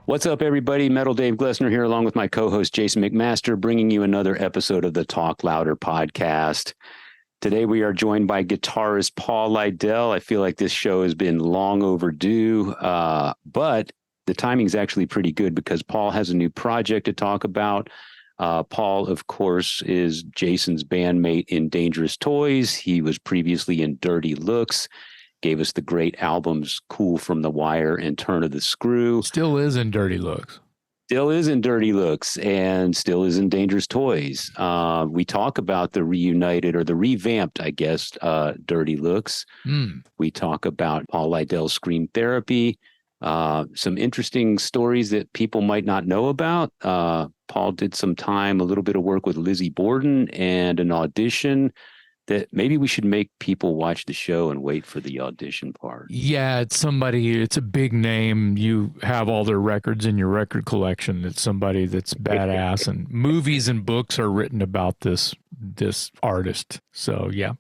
What's up, everybody? Metal Dave Glessner here, along with my co-host Jason McMaster, bringing you another episode of the Talk Louder podcast. Today, we are joined by guitarist Paul Lidel. I feel like this show has been long overdue, but the timing is actually pretty good because Paul has a new project to talk about. Paul, of course, is Jason's bandmate in Dangerous Toys. He was previously in Dirty Looks. Gave us the great albums Cool from the Wire and Turn of the Screw. Still is in Dirty Looks. Still is in Dirty Looks and still is in Dangerous Toys. We talk about the reunited or the revamped, I guess, Dirty Looks. We talk about Paul Lidel's Scream Therapy. Some interesting stories that people might not know about. Paul did some time, a little bit of work with Lizzie Borden and an audition that maybe we should make people watch the show and wait for the audition part. Yeah, it's a big name. You have all their records in your record collection. It's somebody that's badass, and movies and books are written about this artist. So yeah.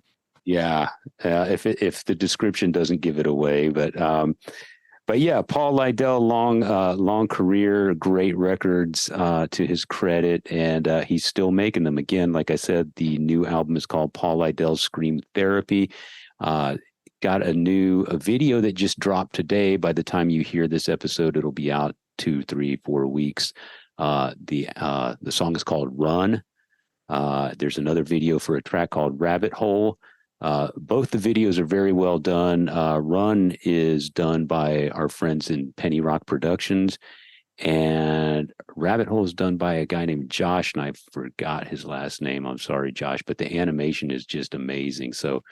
Yeah. If the description doesn't give it away, but yeah, Paul Lidel, long career, great records to his credit, and he's still making them. Again, like I said, the new album is called Paul Lidel's Scream Therapy. Got a new video that just dropped today. By the time you hear this episode, it'll be out 2, 3, 4 weeks. The song is called Run. There's another video for a track called Rabbit Hole. Both the videos are very well done. Run is done by our friends in Penny Rock Productions, and Rabbit Hole is done by a guy named Josh, and I forgot his last name. I'm sorry, Josh, but the animation is just amazing. So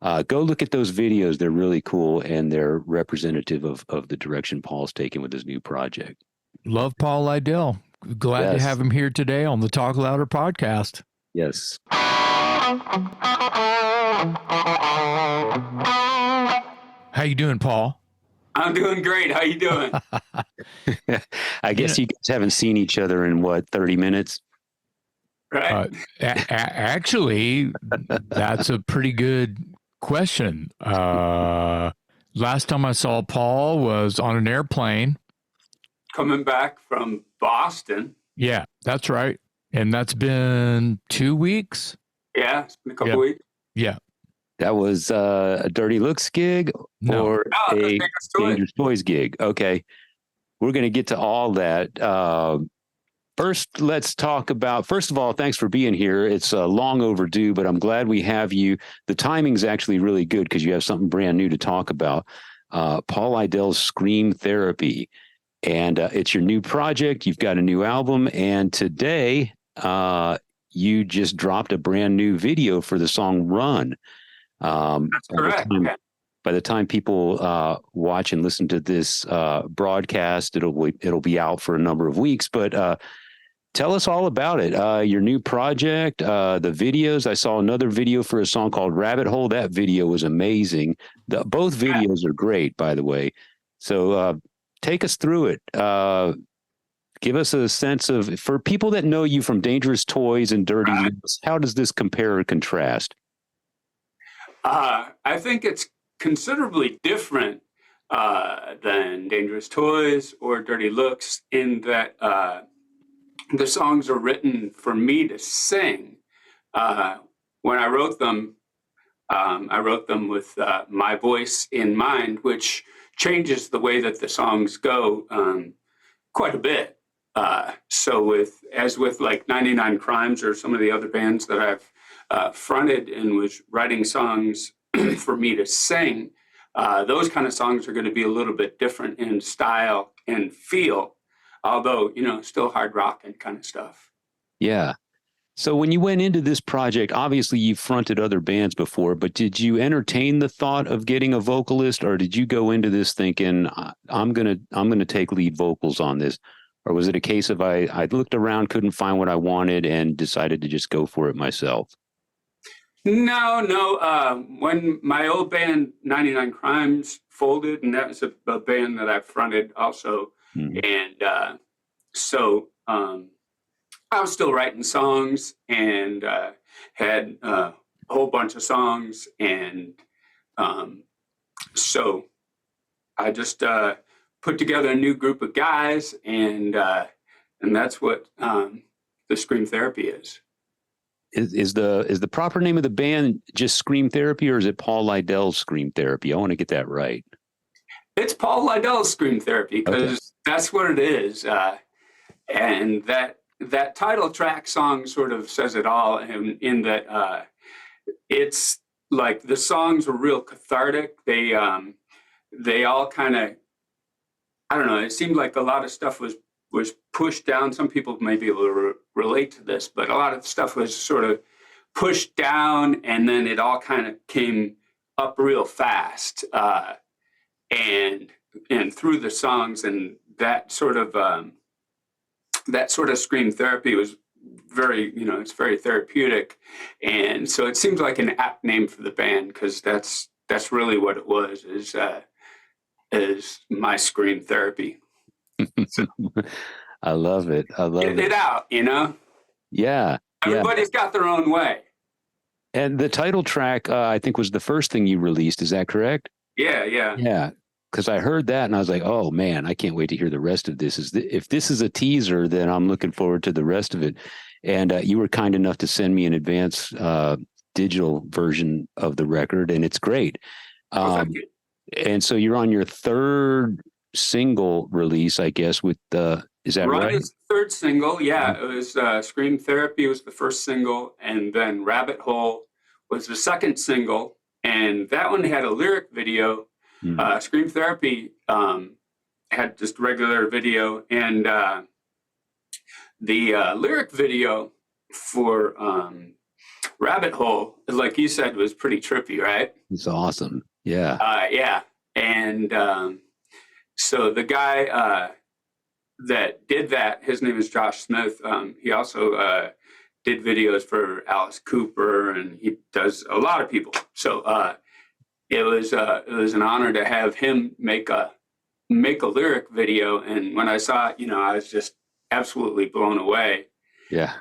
go look at those videos. They're really cool, and they're representative of the direction Paul's taking with his new project. Love Paul Lidel. Glad to have him here today on the Talk Louder podcast. Yes. How you doing, Paul? I'm doing great. How you doing? I guess you guys haven't seen each other in, 30 minutes? Right. Actually, that's a pretty good question. Last time I saw Paul was on an airplane. Coming back from Boston. Yeah, that's right. And that's been 2 weeks? Yeah, it's been a couple weeks. Yeah. That was a Dirty Looks gig or a Dangerous Toys gig? Okay. We're going to get to all that. First, let's talk about, first of all, thanks for being here. It's long overdue, but I'm glad we have you. The timing's actually really good because you have something brand new to talk about. Paul Lidel's Scream Therapy. And it's your new project. You've got a new album. And today, you just dropped a brand new video for the song Run. That's correct. By the time people watch and listen to this broadcast, it'll be out for a number of weeks. But tell us all about it. Your new project, the videos. I saw another video for a song called Rabbit Hole. That video was amazing. Both videos are great, by the way. So take us through it. Give us a sense of, for people that know you from Dangerous Toys and Dirty Looks, how does this compare or contrast? I think it's considerably different than Dangerous Toys or Dirty Looks in that the songs are written for me to sing. When I wrote them with my voice in mind, which changes the way that the songs go quite a bit. So with like 99 Crimes or some of the other bands that I've fronted and was writing songs for me to sing, those kind of songs are going to be a little bit different in style and feel, although, still hard rock and kind of stuff. Yeah. So when you went into this project, obviously you've fronted other bands before, but did you entertain the thought of getting a vocalist, or did you go into this thinking, I'm going to take lead vocals on this? Or was it a case of I looked around, couldn't find what I wanted, and decided to just go for it myself? No. When my old band 99 Crimes folded, and that was a band that I fronted also, and so I was still writing songs and had a whole bunch of songs, and so I just put together a new group of guys, and that's what the Scream Therapy is. Is the proper name of the band just Scream Therapy, or is it Paul Lidell's Scream Therapy? I want to get that right. It's Paul Lidell's Scream Therapy, because that's what it is. And that title track song sort of says it all, in that it's like the songs were real cathartic. They all kind of, I don't know, it seemed like a lot of stuff was pushed down. Some people may be able to relate to this, but a lot of stuff was sort of pushed down, and then it all kind of came up real fast, and through the songs, and that sort of Scream Therapy was very, it's very therapeutic, and so it seems like an apt name for the band, because that's really what it was, is my Scream Therapy. So, I love it. get it out, Yeah. Everybody's got their own way. And the title track, I think, was the first thing you released. Is that correct? Yeah. Yeah. Because I heard that and I was like, oh man, I can't wait to hear the rest of this. If this is a teaser, then I'm looking forward to the rest of it. And you were kind enough to send me an advance digital version of the record, and it's great. Thank you. And so you're on your third single release, I guess, with is that right? Ronnie's third single, yeah. It was Scream Therapy was the first single, and then Rabbit Hole was the second single, and that one had a lyric video. Scream Therapy had just regular video, and the lyric video for Rabbit Hole, like you said, was pretty trippy, right? It's awesome. Yeah. Yeah. And so the guy that did that, his name is Josh Smith. He also did videos for Alice Cooper, and he does a lot of people. So it was an honor to have him make a lyric video. And when I saw it, I was just absolutely blown away. Yeah.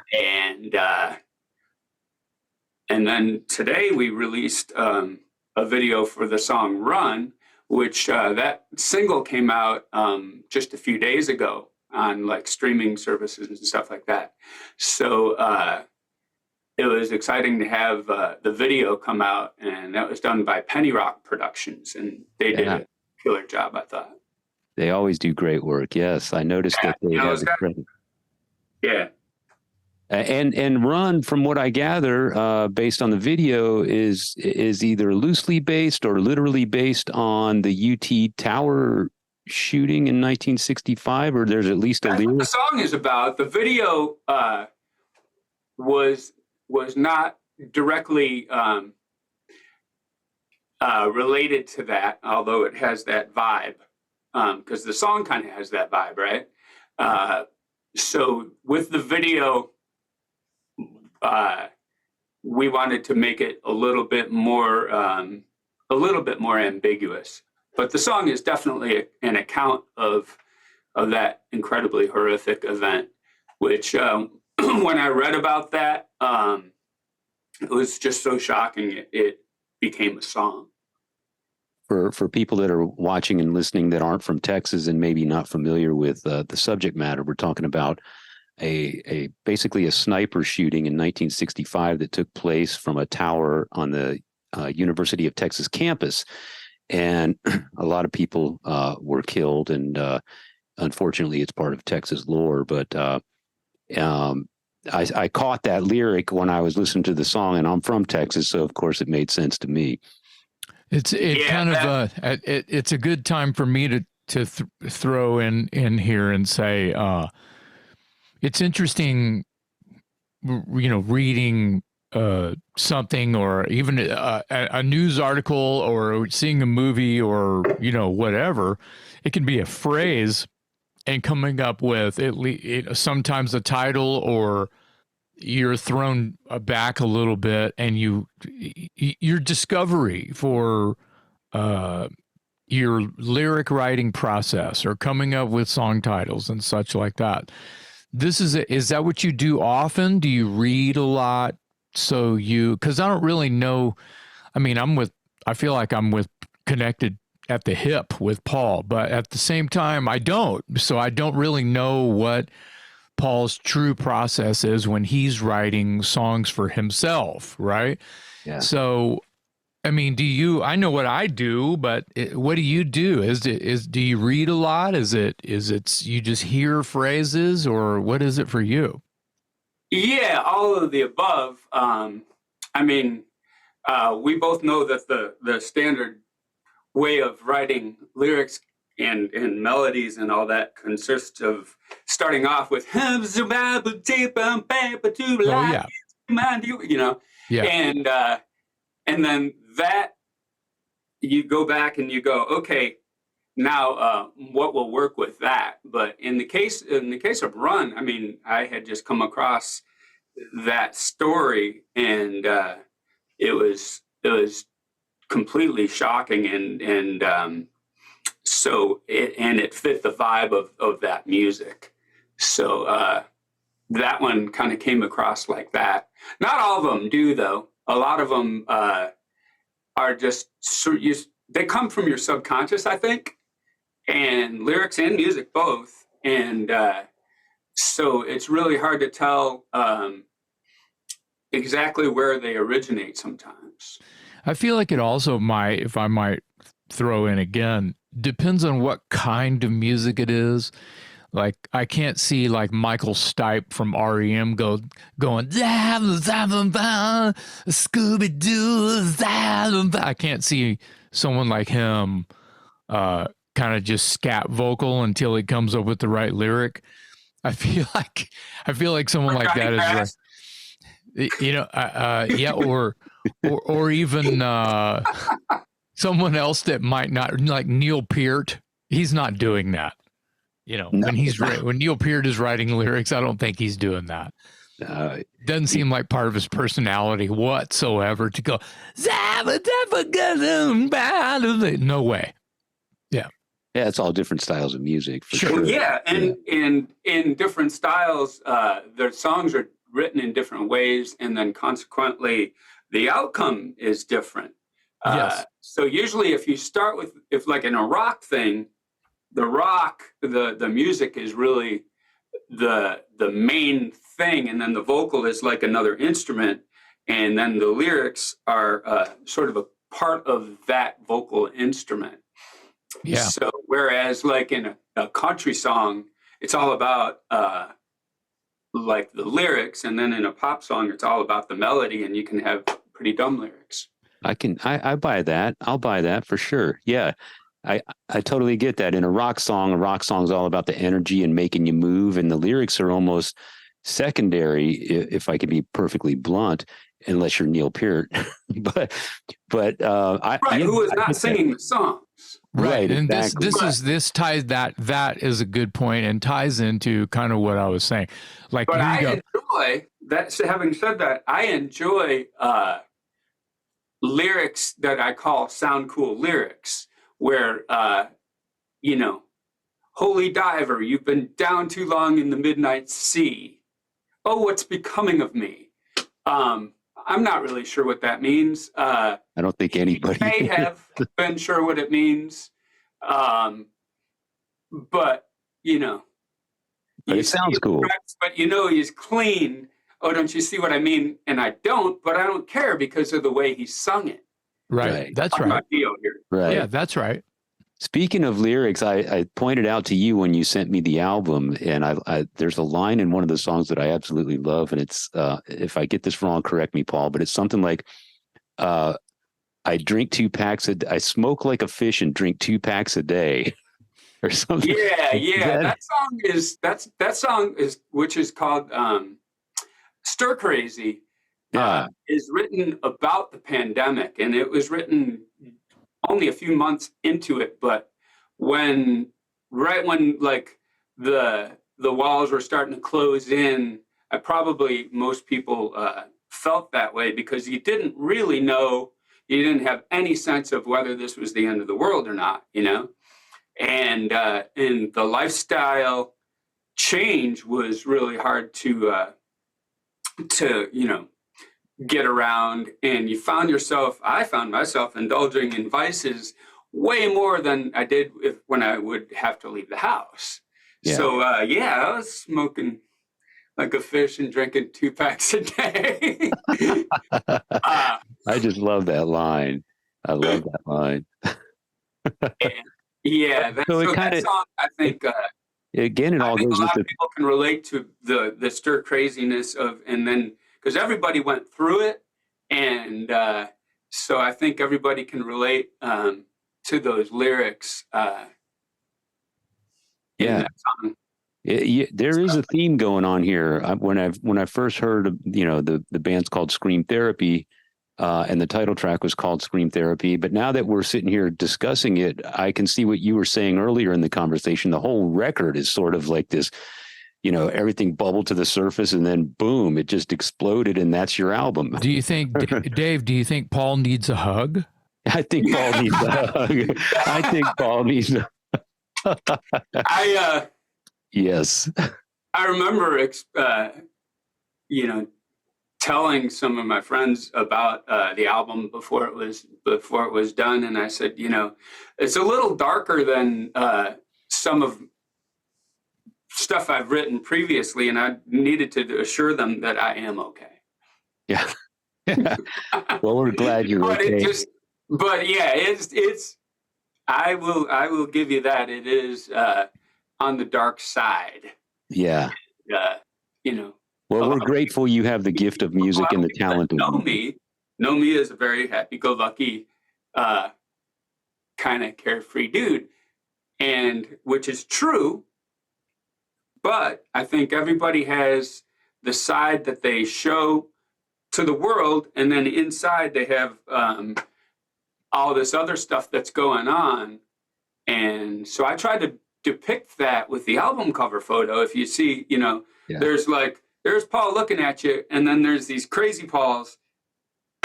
And then today we released a video for the song Run, which that single came out just a few days ago on like streaming services and stuff like that. So it was exciting to have the video come out, and that was done by Penny Rock Productions, and they did a killer job, I thought. They always do great work. Yes, I noticed that they have the credit. Yeah. And Run, from what I gather, based on the video, is either loosely based or literally based on the UT Tower shooting in 1965, or there's at least a That's lyric. what the song is about. The video was not directly related to that, although it has that vibe, because the song kind of has that vibe, right? So with the video, we wanted to make it a little bit more ambiguous. But the song is definitely an account of that incredibly horrific event, which when I read about that, it was just so shocking. It became a song. For people that are watching and listening that aren't from Texas and maybe not familiar with the subject matter, we're talking about basically a sniper shooting in 1965 that took place from a tower on the University of Texas campus, and a lot of people were killed, and unfortunately, it's part of Texas lore. But I caught that lyric when I was listening to the song, and I'm from Texas, so of course it made sense to me. It's a good time for me to throw in here and say it's interesting, reading something, or even a news article, or seeing a movie, or whatever. It can be a phrase, and coming up with sometimes a title, or you're thrown back a little bit, and your discovery for your lyric writing process, or coming up with song titles and such like that. Is that what you do often? Do you read a lot? Because I don't really know. I mean, I feel like I'm connected at the hip with Paul, but at the same time, I don't. So I don't really know what Paul's true process is when he's writing songs for himself, right? Yeah. So, I mean, I know what I do, but what do you do? Do you read a lot? Is it you just hear phrases, or what is it for you? Yeah, all of the above. I mean, we both know that the standard way of writing lyrics and melodies and all that consists of starting off with Oh yeah, you know, yeah, and then that you go back and you go, okay, now what will work with that? But in the case of Run, I mean, I had just come across that story, and it was completely shocking, and so it fit the vibe of that music. So that one kind of came across like that. Not all of them do, though. A lot of them are just they come from your subconscious, I think, and lyrics and music both. And so it's really hard to tell exactly where they originate sometimes. I feel like it also might, if I might throw in again, depends on what kind of music it is. Like, I can't see like Michael Stipe from REM going Scooby Doo. I can't see someone like him kind of just scat vocal until he comes up with the right lyric. I feel like someone like that is right. You know, yeah, or even someone else that might not, like Neil Peart. He's not doing that. You know, No. when Neil Peart is writing lyrics, I don't think he's doing that. Doesn't seem like part of his personality whatsoever to go, no way. Yeah. Yeah, it's all different styles of music for Sure. sure. Yeah, and in different styles, their songs are written in different ways, and then consequently, the outcome is different. Yes. So usually, if you start with, if like in a rock thing, the music is really the main thing, and then the vocal is like another instrument, and then the lyrics are sort of a part of that vocal instrument. Yeah. So whereas like in a country song, it's all about like the lyrics, and then in a pop song, it's all about the melody, and you can have pretty dumb lyrics. I buy that. I'll buy that for sure. Yeah. I totally get that. In a rock song is all about the energy and making you move, and the lyrics are almost secondary, if I can be perfectly blunt, unless you're Neil Peart. but Who is not singing the songs? Right. And exactly. this ties that is a good point and ties into kind of what I was saying. Like, but I enjoy that. Having said that, I enjoy lyrics that I call sound cool lyrics, where you know, holy diver, you've been down too long in the midnight sea. Oh, what's becoming of me? I'm not really sure what that means. I don't think anybody may have been sure what it means. But, you know. But it sounds cool. Tracks, but you know he's clean. Oh, don't you see what I mean? And I don't, but I don't care because of the way he sung it. Right. That's I'm right. not Dio here. Right. Yeah, that's right. Speaking of lyrics, I pointed out to you when you sent me the album, and I there's a line in one of the songs that I absolutely love, and it's if I get this wrong, correct me, Paul, but it's something like, I smoke like a fish and drink 2 packs a day, or something. Yeah. That song is which is called Stir Crazy. Yeah, is written about the pandemic, and it was written only a few months into it, but right when like the walls were starting to close in, most people felt that way, because you didn't really know, you didn't have any sense of whether this was the end of the world or not, you know? And the lifestyle change was really hard to you know, get around, and I found myself indulging in vices way more than I did when I would have to leave the house. Yeah. So I was smoking like a fish and drinking 2 packs a day. I just love that line. I love that line. So it kind that of, song, I think, again, it I all think a goes with lot the, of people can relate to the stir craziness of, and then because everybody went through it, and so I think everybody can relate to those lyrics in that song. There is a theme going on here. When I first heard, the band's called Scream Therapy, and the title track was called Scream Therapy. But now that we're sitting here discussing it, I can see what you were saying earlier in the conversation. The whole record is sort of like this, everything bubbled to the surface and then boom, it just exploded, and that's your album. Do you think, Dave, do you think Paul needs a hug? I think Paul needs a hug. I think Paul needs a Yes. I remember, telling some of my friends about the album before it was done, and I said, it's a little darker than some of stuff I've written previously, and I needed to assure them that I am okay. Yeah. Well, we're glad you're okay. But yeah, it's. I will give you that it is on the dark side. Yeah. Well, we're grateful you have the gift of music and the talent. Know me as a very happy-go-lucky, kind of carefree dude, and which is true. But I think everybody has the side that they show to the world, and then inside they have all this other stuff that's going on. And so I tried to depict that with the album cover photo. If you see, there's Paul looking at you, and then there's these crazy Pauls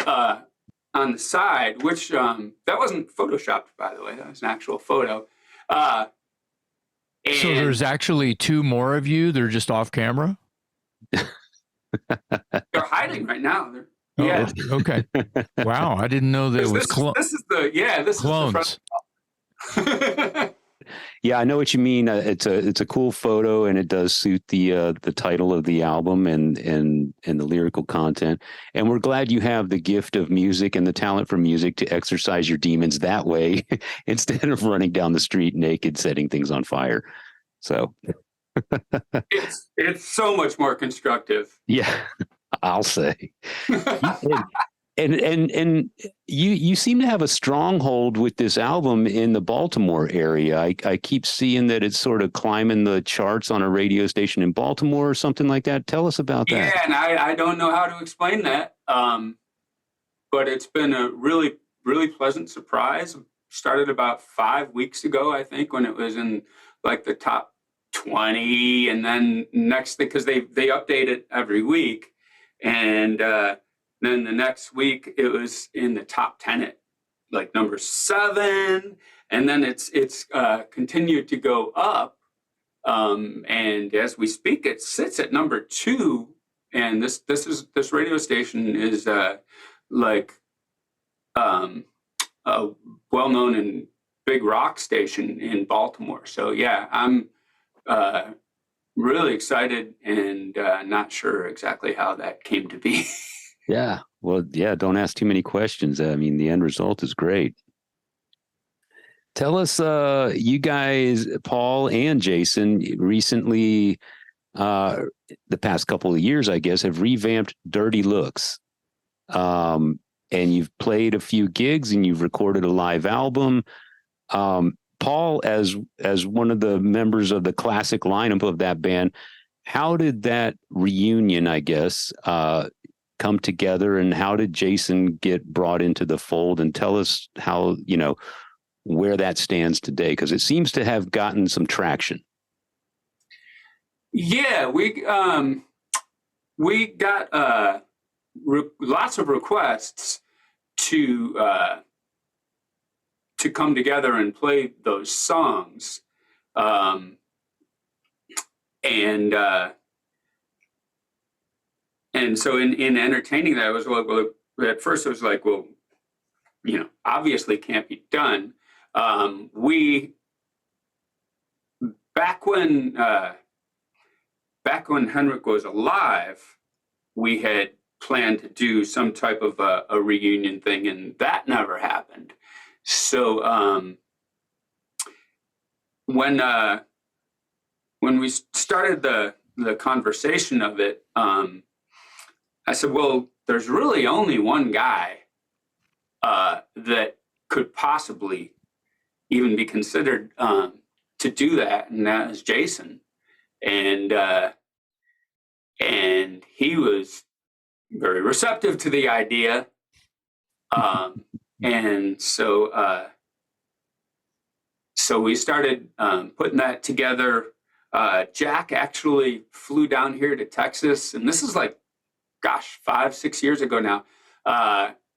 on the side, which that wasn't photoshopped, by the way. That was an actual photo. So there's actually 2 more of you. They're just off camera. They're hiding right now. Yeah. Okay. Wow. I didn't know that it was clones. This is the front. Yeah, I know what you mean. It's a cool photo, and it does suit the title of the album and the lyrical content. And we're glad you have the gift of music and the talent for music to exercise your demons that way instead of running down the street naked, setting things on fire. So it's so much more constructive. Yeah, I'll say. And you seem to have a stronghold with this album in the Baltimore area. I keep seeing that it's sort of climbing the charts on a radio station in Baltimore or something like that. Tell us about that. Yeah, and I don't know how to explain that, but it's been a really, really pleasant surprise. Started about 5 weeks ago, I think, when it was in like the top 20, and then next, because they update it every week, and then the next week it was in the top 10 at like number 7, and then it's continued to go up, and as we speak, it sits at number 2. And this radio station is like a well-known and big rock station in Baltimore. So yeah, I'm really excited and not sure exactly how that came to be. Yeah. Well, yeah, don't ask too many questions. I mean, the end result is great. Tell us, you guys, Paul and Jason, recently, the past couple of years, I guess, have revamped Dirty Looks. And you've played a few gigs and you've recorded a live album. Paul, as one of the members of the classic lineup of that band, how did that reunion, I guess, come together, and how did Jason get brought into the fold? And tell us how, where that stands today, because it seems to have gotten some traction. Yeah, we got lots of requests to come together and play those songs, and so in entertaining that, I was like, well, at first it was like, well, obviously can't be done. We back when Henrik was alive, we had planned to do some type of a reunion thing, and that never happened. So when we started the conversation of it, I said, well, there's really only one guy that could possibly even be considered to do that, and that is Jason. And he was very receptive to the idea. And so we started putting that together. Jack actually flew down here to Texas, and this is like, 5-6 years ago now,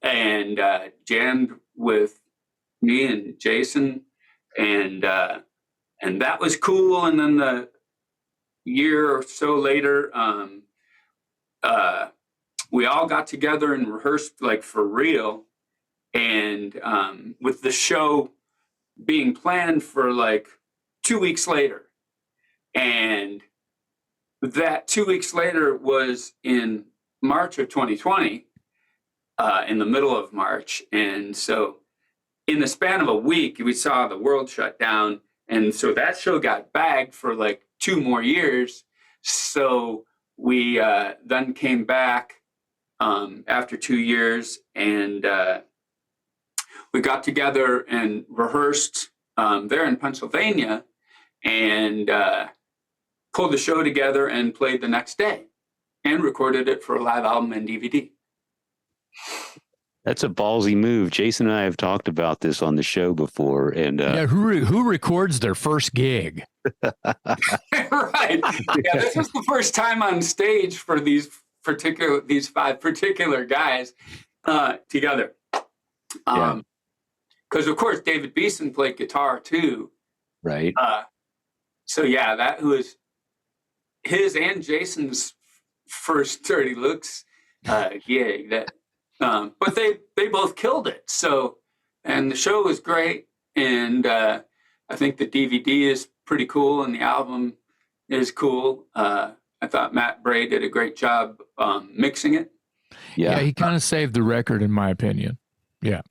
and jammed with me and Jason, and that was cool. And then the year or so later, we all got together and rehearsed like for real, and with the show being planned for like 2 weeks later, and that 2 weeks later was in March of 2020, in the middle of March. And so in the span of a week, we saw the world shut down. And so that show got bagged for like 2 more years. So we then came back after 2 years, and we got together and rehearsed there in Pennsylvania, and pulled the show together and played the next day and recorded it for a live album and DVD. That's a ballsy move. Jason and I have talked about this on the show before. And who records their first gig? Right. Yeah, this was the first time on stage for these 5 particular guys together. Because of course David Beeson played guitar too. Right. So yeah, that was his and Jason's first Dirty Looks gig. That, but they both killed it. So, and the show was great, and I think the DVD is pretty cool, and the album is cool. I thought Matt Bray did a great job mixing it. Yeah, he kind of saved the record, in my opinion. Yeah.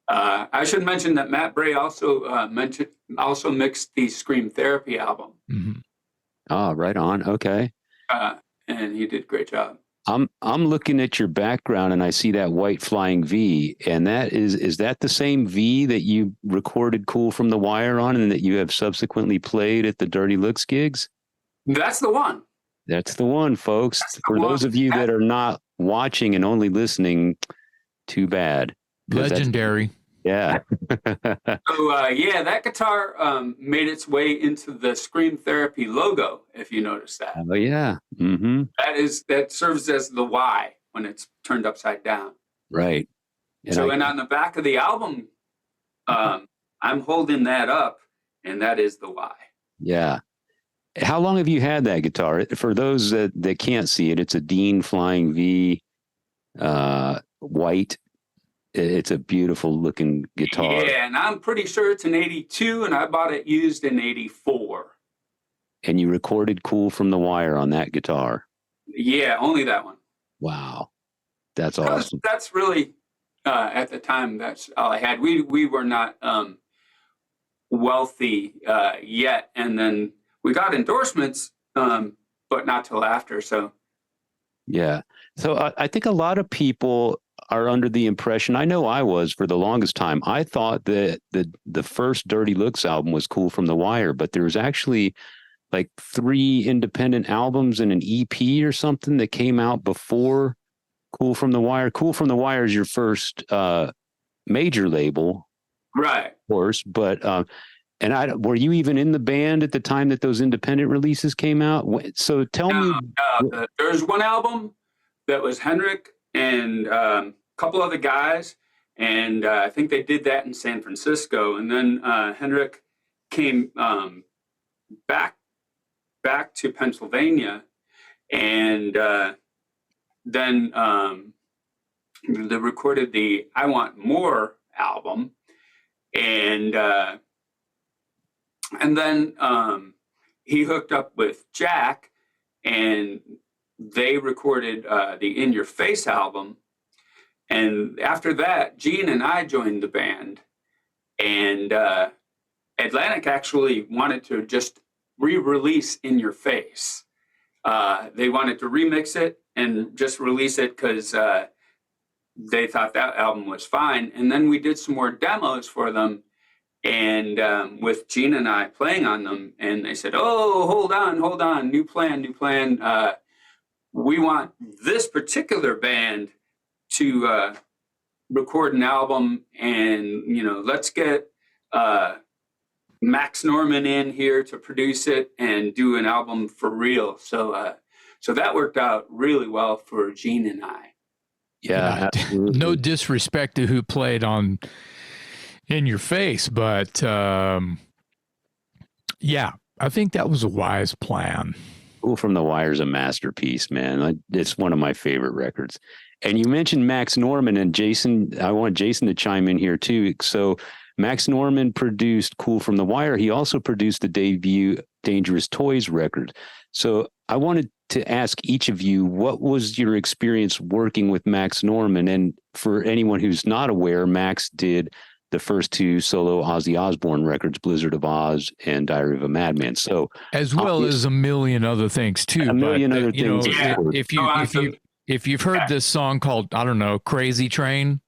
I should mention that Matt Bray also mixed the Scream Therapy album. Mm-hmm. Oh, right on. Okay. And he did a great job. I'm looking at your background, and I see that white flying V, and that is that the same V that you recorded Cool from the Wire on, and that you have subsequently played at the Dirty Looks gigs? That's the one. That's the one, folks. For those of you that are not watching and only listening, too bad. Legendary. Yeah. So yeah, that guitar made its way into the Scream Therapy logo, if you notice that. Oh yeah. Mm-hmm. That serves as the Y when it's turned upside down. Right. And on the back of the album, I'm holding that up, and that is the Y. Yeah. How long have you had that guitar? For those that can't see it, it's a Dean Flying V, white. It's a beautiful looking guitar. Yeah, and I'm pretty sure it's an 82, and I bought it used in 84. And you recorded Cool from the Wire on that guitar? Yeah, only that one. Wow. That's awesome. That's really, at the time, that's all I had. We were not wealthy yet, and then we got endorsements, but not till after, so. Yeah. So I think a lot of people are under the impression, I know I was for the longest time, I thought that the first Dirty Looks album was Cool from the Wire, but there was actually like 3 independent albums and an EP or something that came out before Cool from the Wire. Cool from the Wire is your first major label, right? Of course, but were you even in the band at the time that those independent releases came out? So tell me. There's one album that was Henrik and a couple other guys, and I think they did that in San Francisco. And then Henrik came back to Pennsylvania, and then they recorded the I Want More album. and then he hooked up with Jack, and they recorded the In Your Face album. And after that, Gene and I joined the band, and Atlantic actually wanted to just re-release In Your Face. They wanted to remix it and just release it because they thought that album was fine. And then we did some more demos for them, and with Gene and I playing on them, and they said, "Oh, hold on, new plan. We want this particular band to record an album, and let's get Max Norman in here to produce it and do an album for real." So that worked out really well for Gene and I. Yeah, no disrespect to who played on In Your Face, but yeah, I think that was a wise plan. Cool from the Wire's a masterpiece, man. It's one of my favorite records. And you mentioned Max Norman and Jason. I want Jason to chime in here too. So Max Norman produced Cool from the Wire. He also produced the debut Dangerous Toys record. So I wanted to ask each of you, what was your experience working with Max Norman? And for anyone who's not aware, Max did the first two solo Ozzy Osbourne records, Blizzard of Oz and Diary of a Madman. So as well as a million other things too. A million other things. If you've heard this song called, I don't know, Crazy Train,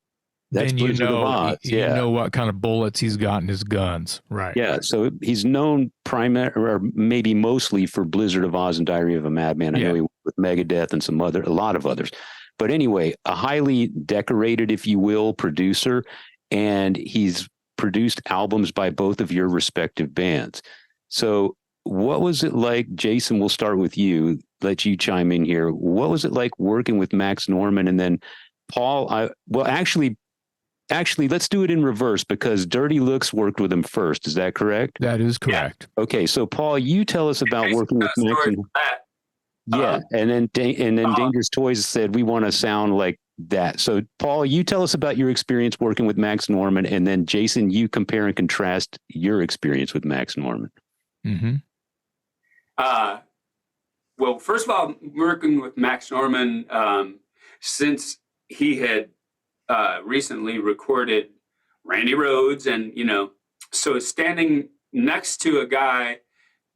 that's then Blizzard of Oz. you know what kind of bullets he's got in his guns. Right. Yeah. So he's known or maybe mostly for Blizzard of Oz and Diary of a Madman. I know he worked with Megadeth and a lot of others. But anyway, a highly decorated, if you will, producer. And he's produced albums by both of your respective bands. So what was it like, Jason, we'll start with you, let you chime in here. What was it like working with Max Norman? And then Paul, actually, let's do it in reverse because Dirty Looks worked with him first. Is that correct? That is correct. Yeah. Okay. So Paul, you tell us about working with Max. And then Dangerous Toys said, we want to sound like that. So Paul, you tell us about your experience working with Max Norman, and then Jason, you compare and contrast your experience with Max Norman. Mm-hmm. Well, first of all, working with Max Norman, since he had recently recorded Randy Rhoads, and so standing next to a guy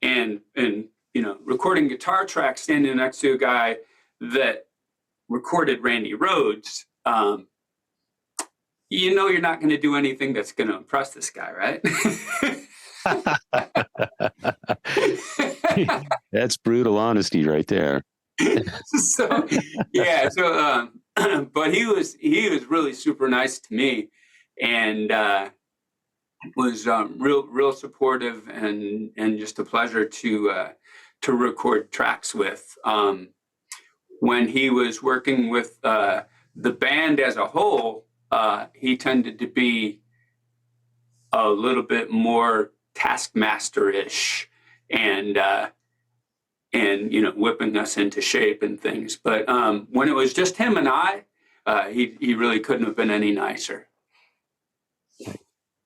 and recording guitar tracks, standing next to a guy that recorded Randy Rhoads, you're not going to do anything that's going to impress this guy, right? That's brutal honesty right there. But he was really super nice to me, and was real supportive and just a pleasure to record tracks with. When he was working with the band as a whole, he tended to be a little bit more taskmaster-ish and whipping us into shape and things. But when it was just him and I, he really couldn't have been any nicer.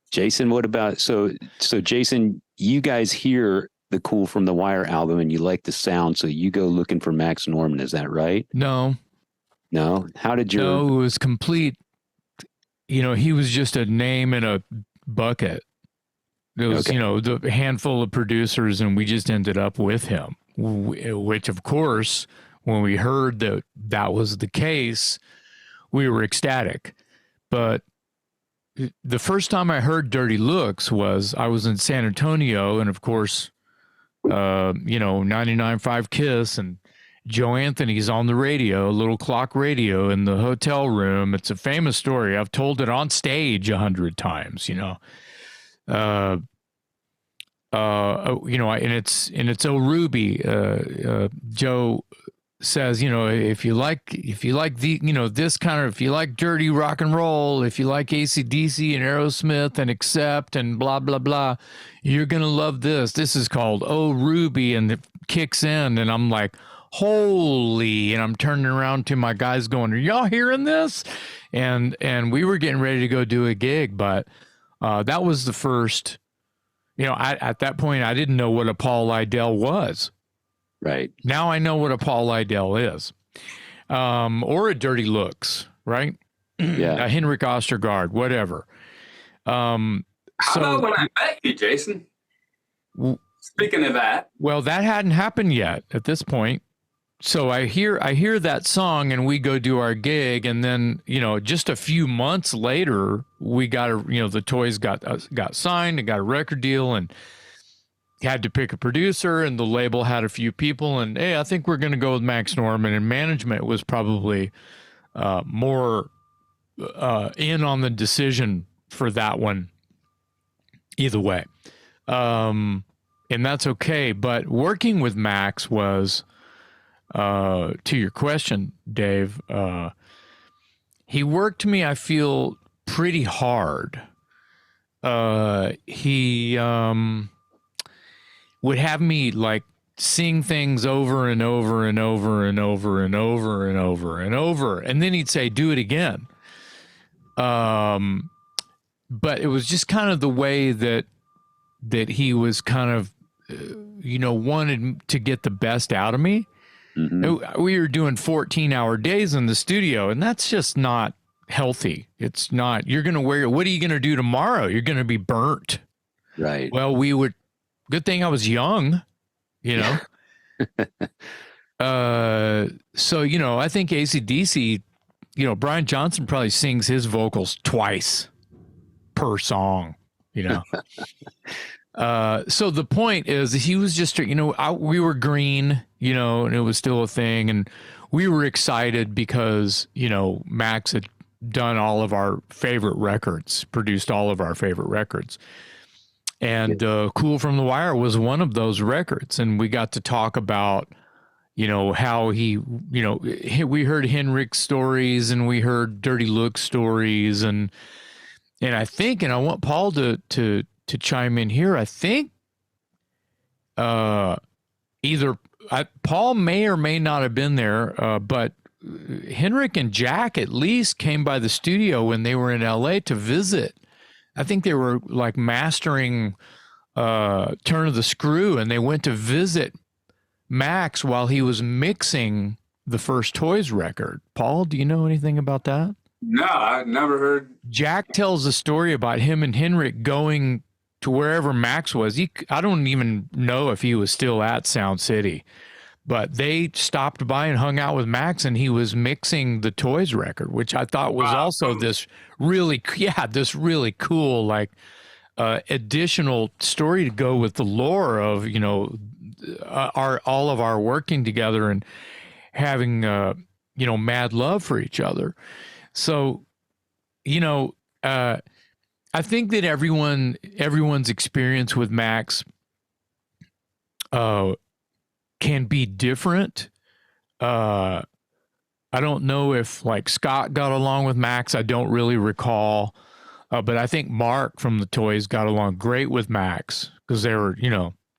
Jason, what about so Jason, you guys hear the Cool from the Wire album and you like the sound, so you go looking for Max Norman, is that right? No. How did your... No, it was complete. He was just a name in a bucket. It was, the handful of producers, and we just ended up with him, which of course, when we heard that was the case, we were ecstatic. But the first time I heard Dirty Looks was I was in San Antonio, and of course, 99.5 Kiss, and Joe Anthony's on the radio, little clock radio in the hotel room. It's a famous story. I've told it on stage 100 times, and it's Oh Ruby. Joe says, if you like the, this kind of, if you like dirty rock and roll, if you like AC/DC and Aerosmith and Accept and blah, blah, blah, you're going to love this. This is called Oh Ruby, and it kicks in, and I'm like, holy, and I'm turning around to my guys going, are y'all hearing this? And we were getting ready to go do a gig, but That was the first, at that point, I didn't know what a Paul Lidel was. Right. Now I know what a Paul Lidel is. Or a Dirty Looks, right? Yeah. A Henrik Ostergaard, whatever. How about when I met you, Jason? Speaking of that. Well, that hadn't happened yet at this point. So I hear that song and we go do our gig, and then, just a few months later, we got the Toys got signed and got a record deal and had to pick a producer, and the label had a few people, and hey, I think we're going to go with Max Norman, and management was probably more in on the decision for that one either way. And that's okay. But working with Max was, to your question, Dave, he worked me, I feel, pretty hard. He would have me like sing things over and over and over and over and over and over and over, and then he'd say, do it again. But it was just kind of the way that he was kind of, wanted to get the best out of me. Mm-hmm. We were doing 14-hour days in the studio, and that's just not healthy. It's not. You're going to what are you going to do tomorrow? You're going to be burnt. Right. Well, good thing I was young, So, I think AC/DC, Brian Johnson probably sings his vocals twice per song, So the point is, he was just, we were green, and it was still a thing. And we were excited because, Max had done all of our favorite records, produced all of our favorite records. And Cool from the Wire was one of those records. And we got to talk about, how he, we heard Henrik's stories and we heard Dirty Look stories. And I think, and I want Paul to chime in here, I think Paul may or may not have been there, but Henrik and Jack at least came by the studio when they were in LA to visit. I think they were like mastering Turn of the Screw, and they went to visit Max while he was mixing the first Toys record. Paul, do you know anything about that? No, I've never heard. Jack tells a story about him and Henrik going to wherever Max was. I don't even know if he was still at Sound City, but they stopped by and hung out with Max, and he was mixing the Toys record, which I thought was also this really cool, like, additional story to go with the lore of, all of our working together and having, mad love for each other. So, I think that everyone's experience with Max can be different. I don't know if like Scott got along with Max. I don't really recall. But I think Mark from the Toys got along great with Max because they were,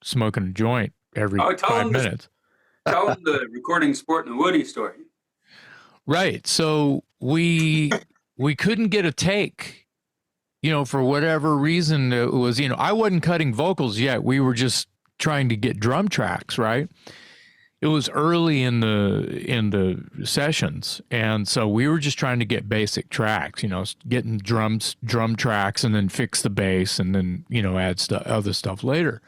smoking a joint every 5 minutes. Tell him the recording Sport and the Woody story. Right. So we couldn't get a take, for whatever reason. It was, I wasn't cutting vocals yet. We were just trying to get drum tracks, right? It was early in the sessions, and so we were just trying to get basic tracks, getting drum tracks, and then fix the bass, and then add other stuff later.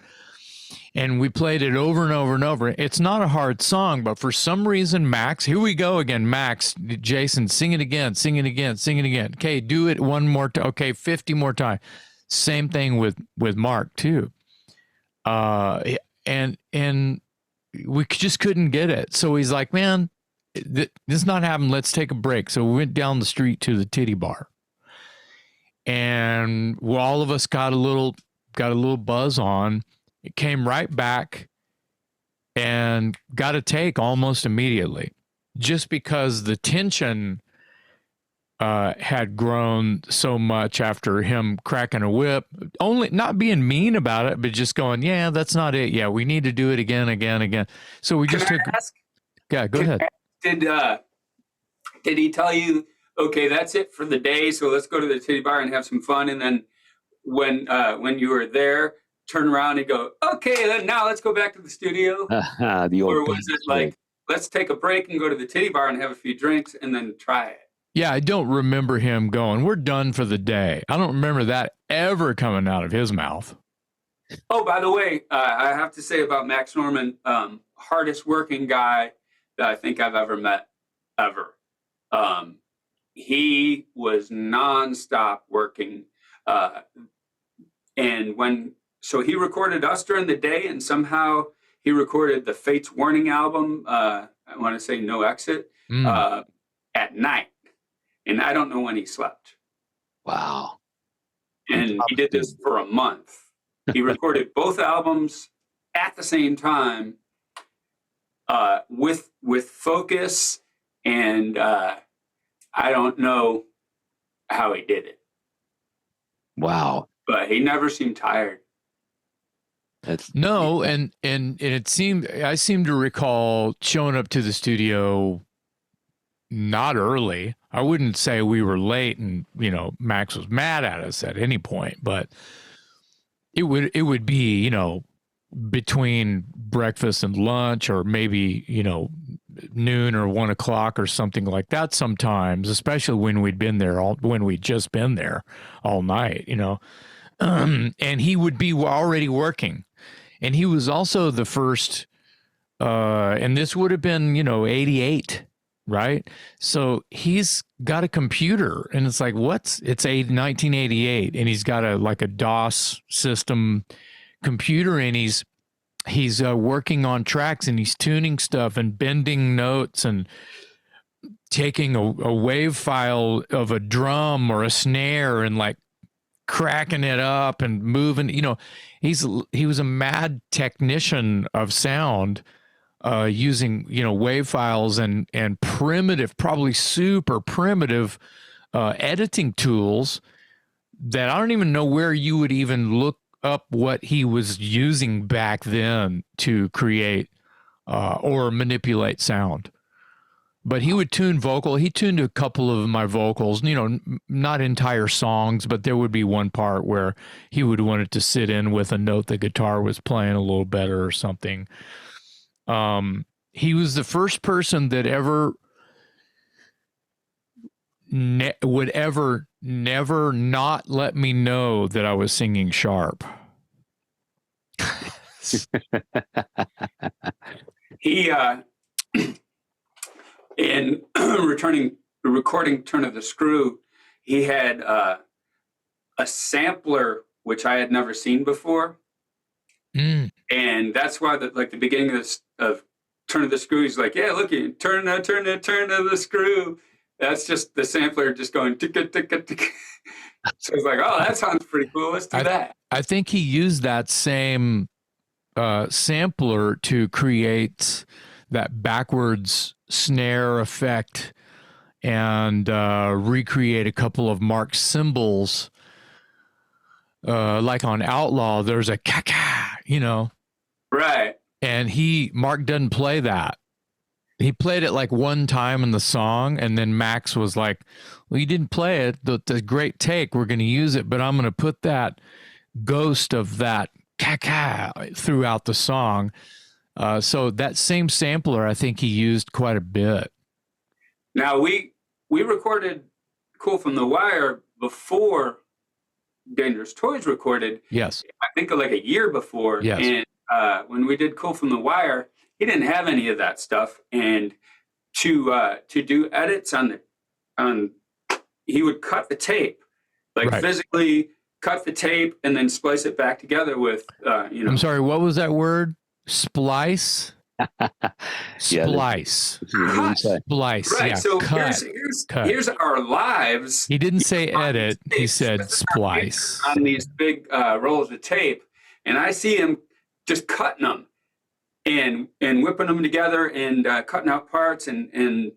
And we played it over and over and over. It's not a hard song, but for some reason, Max, here we go again. Max, Jason, sing it again, sing it again, sing it again. Okay, do it one more time. Okay, 50 more times. Same thing with Mark too. And we just couldn't get it. So he's like, man, this is not happening. Let's take a break. So we went down the street to the titty bar, and all of us got a little buzz on. It came right back and got a take almost immediately, just because the tension had grown so much after him cracking a whip, only not being mean about it, but just going, yeah, that's not it. Yeah, we need to do it again. So we just took. Yeah, go ahead. Did he tell you, okay, that's it for the day, so let's go to the titty bar and have some fun, and then when you were there, turn around and go, okay, then now let's go back to the studio? The old Or was it like, let's take a break and go to the titty bar and have a few drinks and then try it? Yeah, I don't remember him going, we're done for the day. I don't remember that ever coming out of his mouth. Oh, by the way, I have to say about Max Norman, hardest working guy that I think I've ever met, ever. He was nonstop working. So he recorded us during the day, and somehow he recorded the Fates Warning album, I want to say No Exit, at night. And I don't know when he slept. Wow. And he did this for a month. He recorded both albums at the same time, with focus, and I don't know how he did it. Wow. But he never seemed tired. No, and it seemed, I seem to recall showing up to the studio not early. I wouldn't say we were late and, you know, Max was mad at us at any point, but it would be, you know, between breakfast and lunch, or maybe, you know, noon or 1 o'clock or something like that sometimes, especially when we'd just been there all night, you know. And he would be already working. And he was also the first, and this would have been, you know, 88, right? So he's got a computer, and it's like, it's 1988, and he's got a DOS system computer, and he's working on tracks, and he's tuning stuff and bending notes and taking a wave file of a drum or a snare and like cracking it up and moving, you know. He was a mad technician of sound, using, you know, wave files and primitive, probably super primitive editing tools that I don't even know where you would even look up what he was using back then to create or manipulate sound. But he would tune vocal. He tuned a couple of my vocals, you know, not entire songs, but there would be one part where he would want it to sit in with a note the guitar was playing a little better or something. He was the first person that would ever never not let me know that I was singing sharp. He in recording Turn of the Screw, he had a sampler which I had never seen before, and that's why the beginning of Turn of the Screw, he's like, yeah, look, you turn of the screw. That's just the sampler just going ticka ticka ticka. So it's like, oh, that sounds pretty cool. Let's do that. I think he used that same sampler to create that backwards snare effect and recreate a couple of Mark's cymbals. Like on Outlaw, there's a ka-ka, you know. Right. And Mark doesn't play that. He played it like one time in the song, and then Max was like, well, you didn't play it. That's a great take. We're going to use it, but I'm going to put that ghost of that ka-ka throughout the song. So that same sampler, I think he used quite a bit. Now, we recorded Cool from the Wire before Dangerous Toys recorded. Yes. I think like a year before. Yes. And when we did Cool from the Wire, he didn't have any of that stuff. And to do edits he would cut the tape, like right. physically cut the tape and then splice it back together with, you know. I'm sorry, what was that word? Splice? Splice. Splice. Right. Yeah, so cut. Here's our lives. He didn't say edit. He said splice. On these big rolls of tape. And I see him just cutting them and whipping them together and cutting out parts. And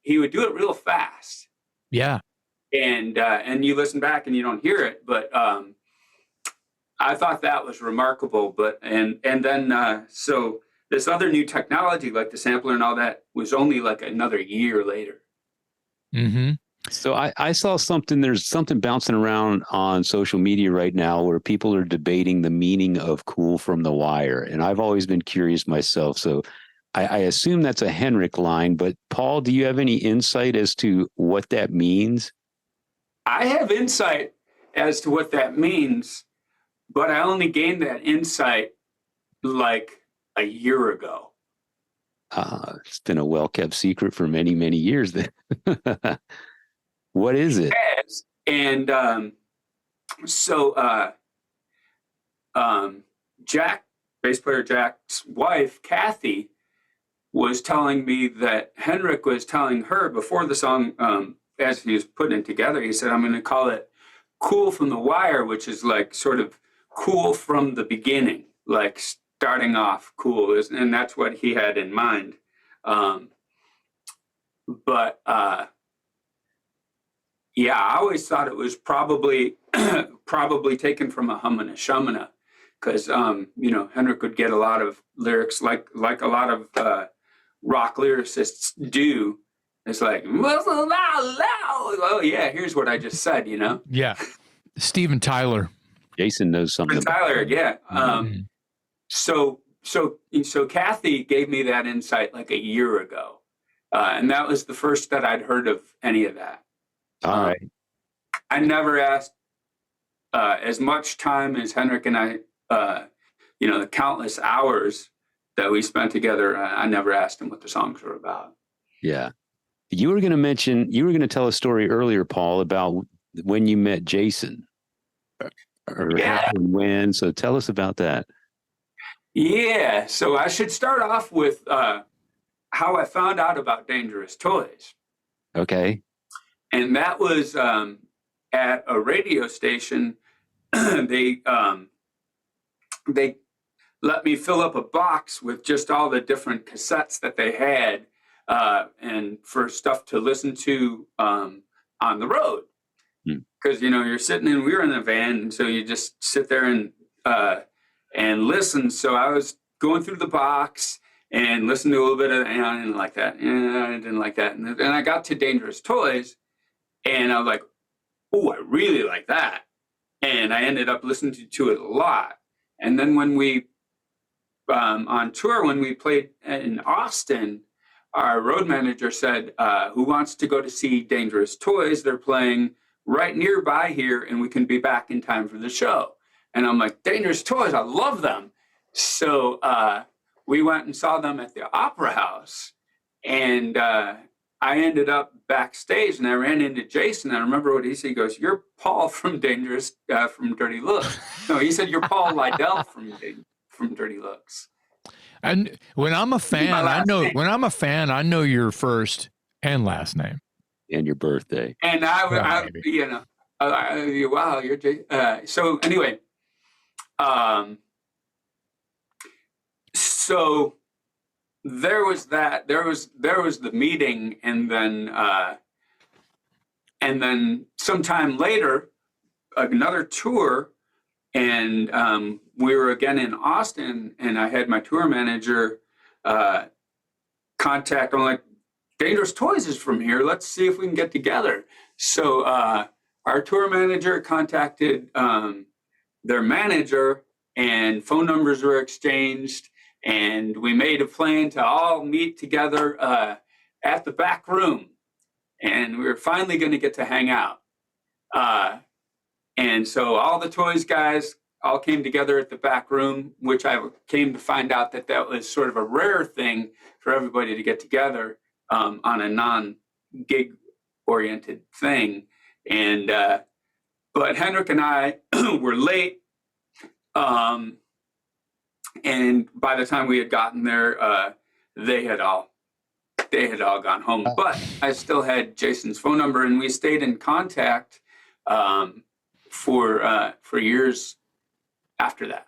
he would do it real fast. Yeah. And you listen back and you don't hear it. But I thought that was remarkable. But and then so this other new technology, like the sampler and all that, was only like another year later. Mm-hmm. So I saw something, there's something bouncing around on social media right now where people are debating the meaning of Cool from the Wire. And I've always been curious myself. So I assume that's a Henrik line, but Paul, do you have any insight as to what that means? I have insight as to what that means, but I only gained that insight like a year ago. It's been a well-kept secret for many, many years then. What is it? Yes. And so Jack, bass player Jack's wife, Kathy, was telling me that Henrik was telling her before the song, as he was putting it together, he said, I'm going to call it Cool from the Wire, which is like sort of cool from the beginning, like starting off cool. And that's what he had in mind. Yeah, I always thought it was probably taken from a Humana Shumana, because Henrik would get a lot of lyrics like a lot of rock lyricists do. It's like, oh yeah, here's what I just said, Yeah. Steven Tyler. Jason knows something. Tyler, yeah. So Kathy gave me that insight like a year ago, and that was the first that I'd heard of any of that. All right. I never asked as much time as Henrik and I, the countless hours that we spent together. I never asked him what the songs were about. Yeah. You were going to tell a story earlier, Paul, about when you met Jason or how and when. So tell us about that. Yeah. So I should start off with how I found out about Dangerous Toys. Okay. And that was at a radio station. They let me fill up a box with just all the different cassettes that they had, and for stuff to listen to on the road. Because you're sitting we were in a van, and so you just sit there and listen. So I was going through the box and listened to a little bit of, and I didn't like that, and I didn't like that, and then I got to Dangerous Toys, and I was like, oh, I really like that. And I ended up listening to it a lot. And then when we, on tour, when we played in Austin, our road manager said, who wants to go to see Dangerous Toys? They're playing right nearby here, and we can be back in time for the show. And I'm like, Dangerous Toys, I love them. So we went and saw them at the Opera House. And I ended up backstage, and I ran into Jason. I remember what he said. He goes, "You're Paul from from Dirty Looks." No, he said, "You're Paul Lidel from Dirty Looks." And when I'm a fan, I know your first and last name and your birthday. And wow, you're Jason. So anyway, so. There was that. There was the meeting, and then sometime later, another tour, and we were again in Austin, and I had my tour manager contact. I'm like, Dangerous Toys is from here. Let's see if we can get together. So our tour manager contacted their manager, and phone numbers were exchanged. And we made a plan to all meet together at the back room. And we were finally going to get to hang out. And so all the Toys guys all came together at the back room, which I came to find out that was sort of a rare thing for everybody to get together on a non-gig oriented thing. And but Henrik and I were late. And by the time we had gotten there, they had all gone home. But I still had Jason's phone number, and we stayed in contact for years after that.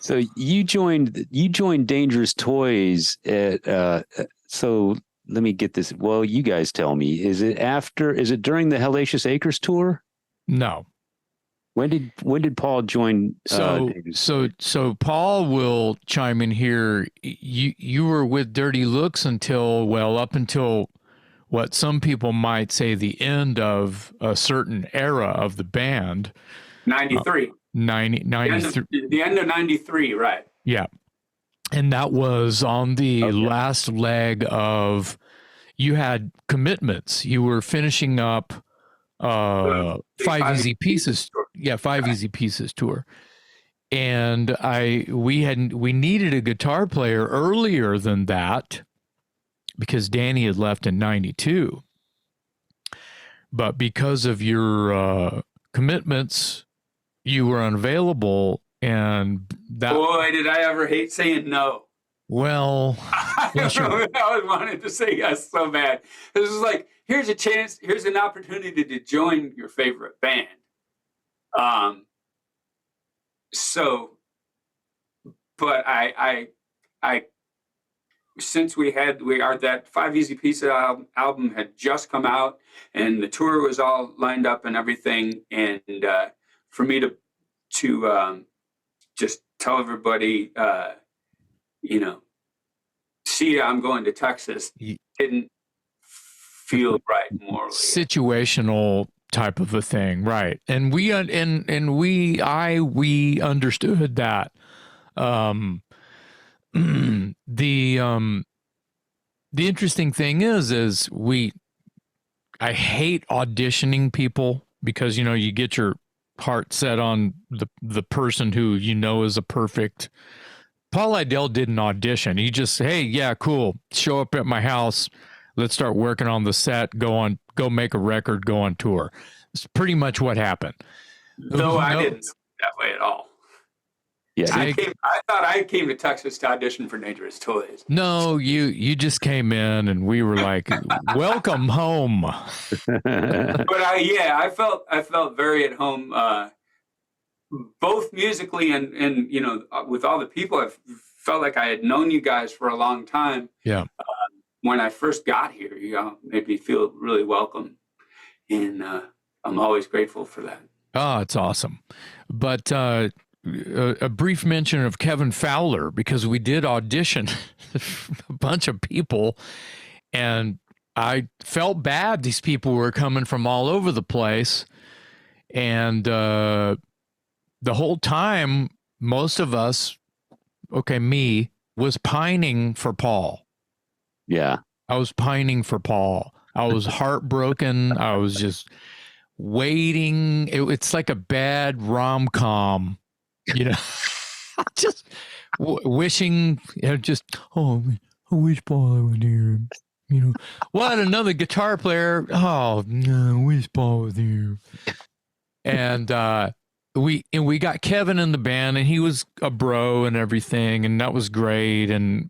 So you joined Dangerous Toys at. So let me get this. Well, you guys tell me. Is it during the Hellacious Acres tour? No. When did Paul join? So Paul will chime in here. You were with Dirty Looks up until what some people might say the end of a certain era of the band. 93. 93. The end of 93, right. Yeah. And that was on the last leg of, you had commitments. You were finishing up Five Easy Pieces. Yeah, Five Easy Pieces tour. And we needed a guitar player earlier than that because Danny had left in 92. But because of your commitments, you were unavailable, and that. Boy, did I ever hate saying no. Well, I always wanted to say yes so bad. This is like, here's a chance, here's an opportunity to join your favorite band. But I since that Five Easy Pieces album had just come out, and the tour was all lined up and everything, and for me to just tell everybody, see, I'm going to Texas, didn't feel right morally. Situational type of a thing, right? And we understood that. The interesting thing is I hate auditioning people because, you get your heart set on the person who is a perfect. Paul Lidel didn't audition. He just, hey, yeah, cool. Show up at my house. Let's start working on the set. Go make a record. Go on tour. It's pretty much what happened. Though I didn't see it that way at all. Yeah, I thought I came to Texas to audition for Dangerous Toys. No, you just came in, and we were like, "Welcome home." But I felt very at home, both musically and with all the people. I felt like I had known you guys for a long time. Yeah. When I first got here, made me feel really welcome, and I'm always grateful for that. Oh, it's awesome. But a brief mention of Kevin Fowler, because we did audition a bunch of people, and I felt bad. These people were coming from all over the place, and the whole time, most of us, me, was pining for Paul. Yeah. I was pining for Paul. I was heartbroken. I was just waiting. It's like a bad rom-com, just wishing, I wish Paul was here. What, another guitar player? Oh, no, I wish Paul was here. And we got Kevin in the band, and he was a bro and everything, and that was great. And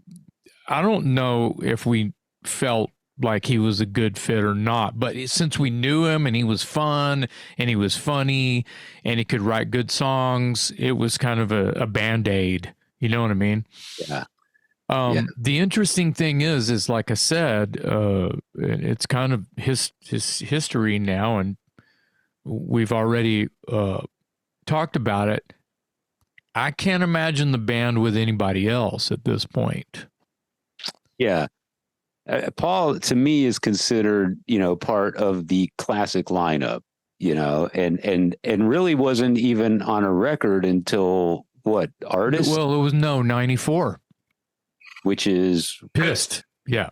I don't know if we felt like he was a good fit or not, but since we knew him and he was fun and he was funny and he could write good songs, it was kind of a Band-Aid. You know what I mean? Yeah. The interesting thing is like I said, it's kind of his history now, and we've already talked about it. I can't imagine the band with anybody else at this point. Yeah. Paul, to me, is considered, part of the classic lineup, and really wasn't even on a record until what, Artist? Well, it was 94. Which is Pissed. Yeah.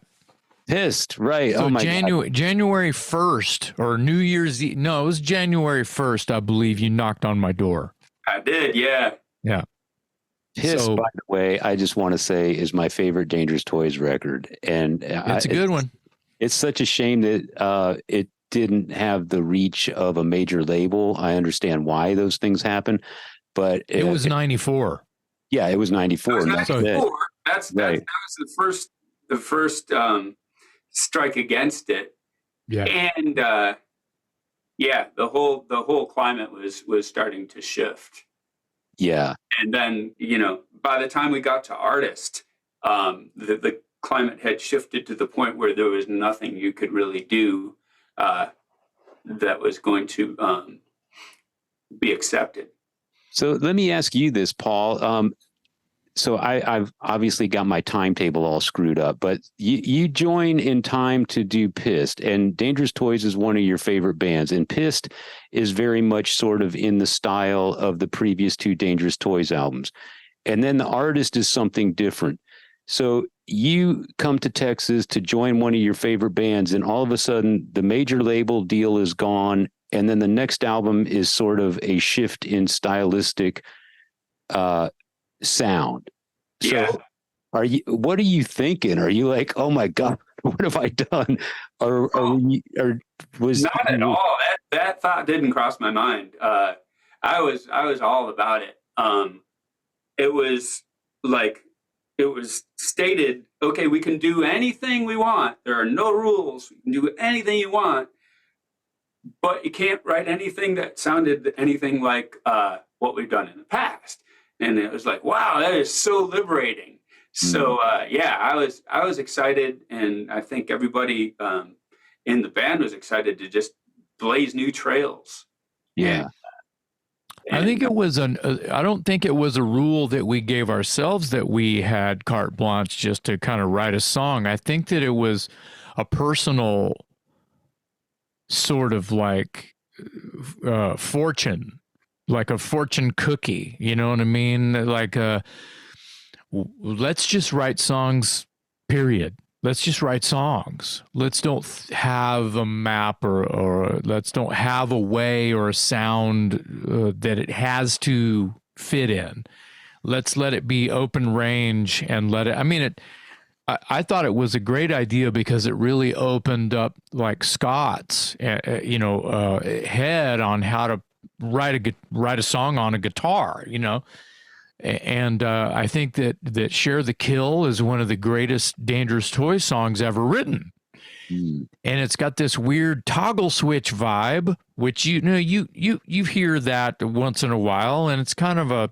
Pissed, right. So oh my God. January 1st or New Year's Eve. No, it was January 1st, I believe, you knocked on my door. I did, yeah. Yeah. Pissed, by the way, I just want to say, is my favorite Dangerous Toys record. And it's a good one. It's such a shame that it didn't have the reach of a major label. I understand why those things happen, but it was 94. Yeah, it was 94. It was 94. That right. was the first strike against it. Yeah. And the whole climate was starting to shift. Yeah. And then, by the time we got to Artist, the climate had shifted to the point where there was nothing you could really do that was going to be accepted. So let me ask you this, Paul. so I've obviously got my timetable all screwed up, but you join in time to do Pissed, and Dangerous Toys is one of your favorite bands, and Pissed is very much sort of in the style of the previous two Dangerous Toys albums. And then the artist is something different. So you come to Texas to join one of your favorite bands, and all of a sudden the major label deal is gone. And then the next album is sort of a shift in stylistic sound. Yeah. So what are you thinking? Are you like, oh my God, what have I done? Or was not at all. That thought didn't cross my mind. I was all about it. It was like, it was stated, okay, we can do anything we want. There are no rules. You can do anything you want, but you can't write anything that sounded anything like what we've done in the past. And it was like, wow, that is so liberating. So yeah, I was excited, and I think everybody in the band was excited to just blaze new trails. Yeah. I think it was I don't think it was a rule that we gave ourselves that we had carte blanche just to kind of write a song. I think that it was a personal sort of like fortune, like a fortune cookie. You know what I mean? Like, let's just write songs, period. Let's just write songs. Let's don't have a map or let's don't have a way or a sound that it has to fit in. Let's let it be open range and let it, I mean, I thought it was a great idea because it really opened up like Scott's, head on how to write a song on a guitar, you know. And I think that Share the Kill is one of the greatest Dangerous Toys songs ever written. And it's got this weird toggle switch vibe, which you hear that once in a while, and it's kind of a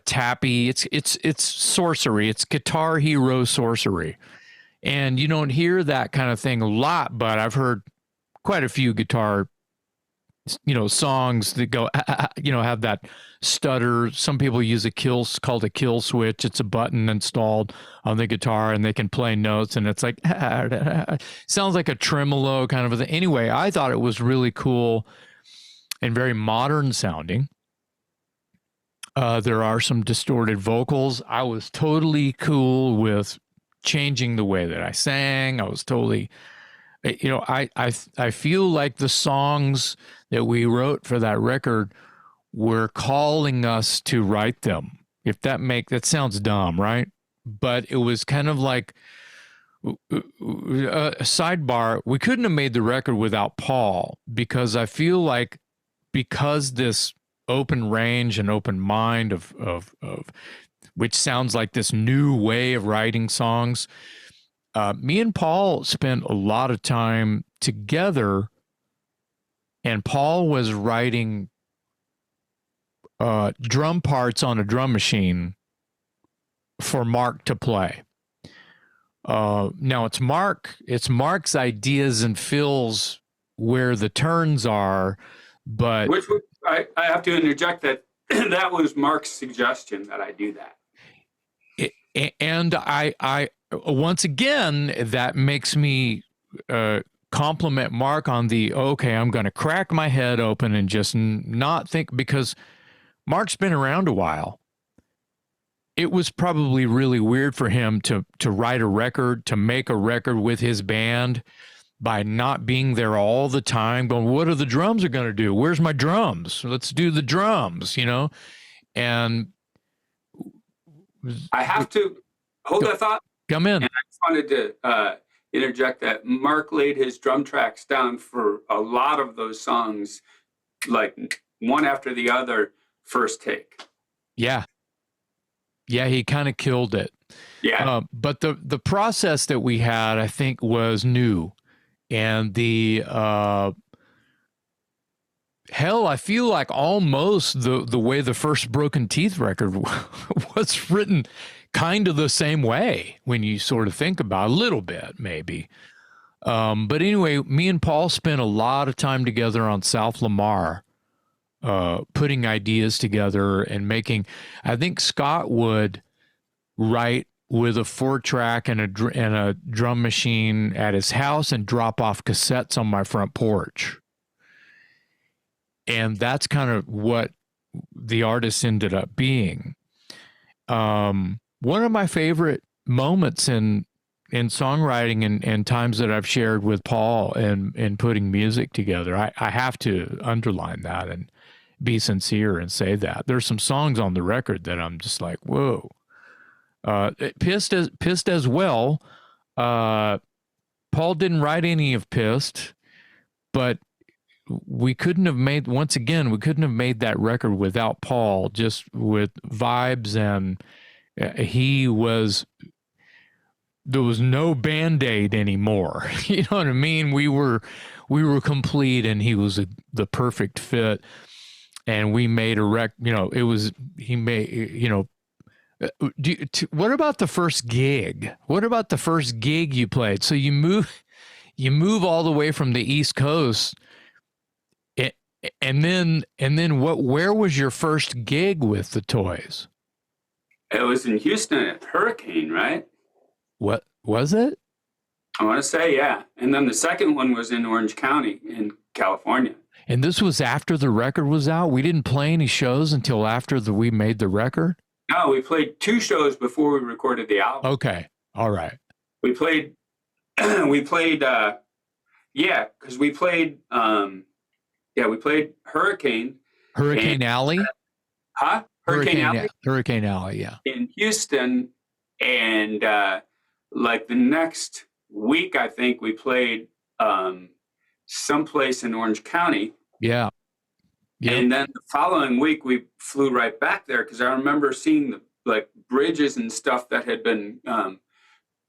tappy, it's sorcery, it's Guitar Hero sorcery. And you don't hear that kind of thing a lot, but I've heard quite a few guitar songs that go, have that stutter. Some people use called a kill switch. It's a button installed on the guitar and they can play notes and it's like, sounds like a tremolo kind of a thing. Anyway, I thought it was really cool and very modern sounding. There are some distorted vocals. I was totally cool with changing the way that I sang. I was totally, I feel like the songs that we wrote for that record were calling us to write them. If that sounds dumb, right? But it was kind of like a sidebar. We couldn't have made the record without Paul, because I feel like because this open range and open mind of which sounds like this new way of writing songs. Me and Paul spent a lot of time together, and Paul was writing drum parts on a drum machine for Mark to play. Now it's Mark's ideas and fills where the turns are, but which I have to interject that that was Mark's suggestion that I do that. And I once again, that makes me compliment Mark on okay, I'm going to crack my head open and just not think, because Mark's been around a while. It was probably really weird for him to write a record, to make a record with his band by not being there all the time, going, what are the drums are going to do? Where's my drums? Let's do the drums, And I have to hold that thought. Come in. And I just wanted to interject that Mark laid his drum tracks down for a lot of those songs, like one after the other, first take. Yeah. Yeah, he kind of killed it. Yeah. But the process that we had, I think, was new. And the hell, I feel like almost the way the first Broken Teeth record was written kind of the same way when you sort of think about it, a little bit, maybe. But anyway, me and Paul spent a lot of time together on South Lamar putting ideas together and making. I think Scott would write with a 4-track and a drum machine at his house and drop off cassettes on my front porch. And that's kind of what the artist ended up being. One of my favorite moments in songwriting and times that I've shared with Paul and putting music together, I have to underline that and be sincere and say that. There's some songs on the record that I'm just like, whoa. Pissed as well. Paul didn't write any of Pissed, but we couldn't have made that record without Paul, just with vibes, and there was no Band-Aid anymore. You know what I mean? We were complete, and he was the perfect fit. And we made what about the first gig? What about the first gig you played? So you move all the way from the East Coast, and then where was your first gig with the Toys? It was in Houston at Hurricane, right? What was it? I want to say, yeah. And then the second one was in Orange County in California. And this was after the record was out? We didn't play any shows until after we made the record? No, we played 2 shows before we recorded the album. Okay. All right. We played, because we played Hurricane. Hurricane Alley? Huh? Hurricane Alley, yeah. In Houston. And like the next week, I think we played someplace in Orange County. Yeah. Yep. And then the following week, we flew right back there because I remember seeing the bridges and stuff that had been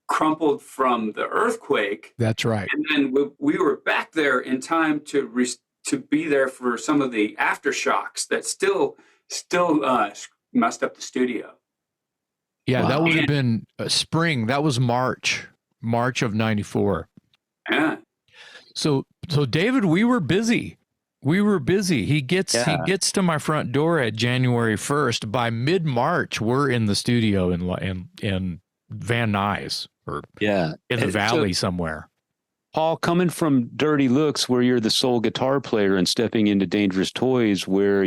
crumpled from the earthquake. That's right. And then we were back there in time to be there for some of the aftershocks that still messed up the studio. Yeah, wow. That would have been spring. That was March of '94. Yeah. So David, we were busy. He gets to my front door at January 1st. By mid-March, we're in the studio in Van Nuys or in the valley somewhere. Paul, coming from Dirty Looks, where you're the sole guitar player, and stepping into Dangerous Toys, where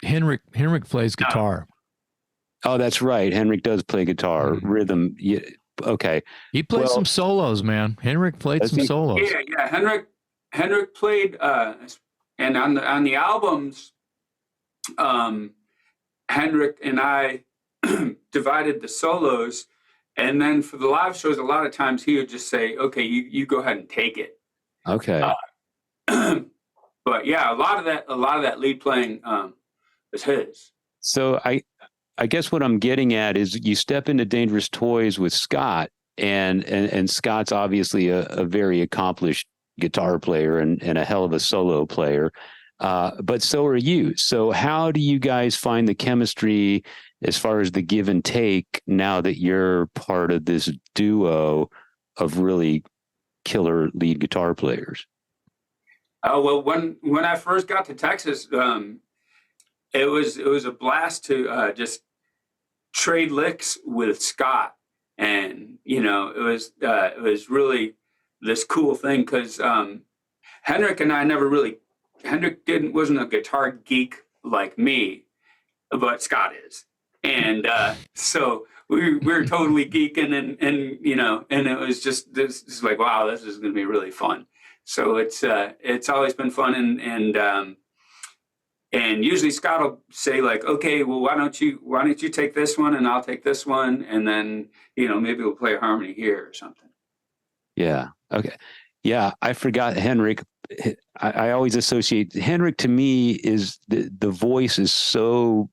Henrik plays guitar. Oh, that's right. Henrik does play guitar, rhythm. Yeah, okay. He played some solos, man. Henrik played some solos. Yeah. Henrik played, and on the albums, Henrik and I divided the solos, and then for the live shows, a lot of times he would just say, "Okay, you go ahead and take it." Okay. But yeah, a lot of that lead playing was his. So I guess what I'm getting at is you step into Dangerous Toys with Scott, and Scott's obviously a very accomplished guitar player and a hell of a solo player, but so are you. So how do you guys find the chemistry as far as the give and take now that you're part of this duo of really killer lead guitar players? Well, when I first got to Texas, it was a blast to just trade licks with Scott, and it was really this cool thing because Henrik and I Henrik wasn't a guitar geek like me, but Scott is, and so we were totally geeking, and it was just this like, wow, this is going to be really fun. So it's always been fun, and usually Scott will say like, okay, well, why don't you take this one and I'll take this one, and then maybe we'll play a harmony here or something. Yeah. Okay. Yeah, I forgot Henrik. I always associate Henrik, to me, is the voice is so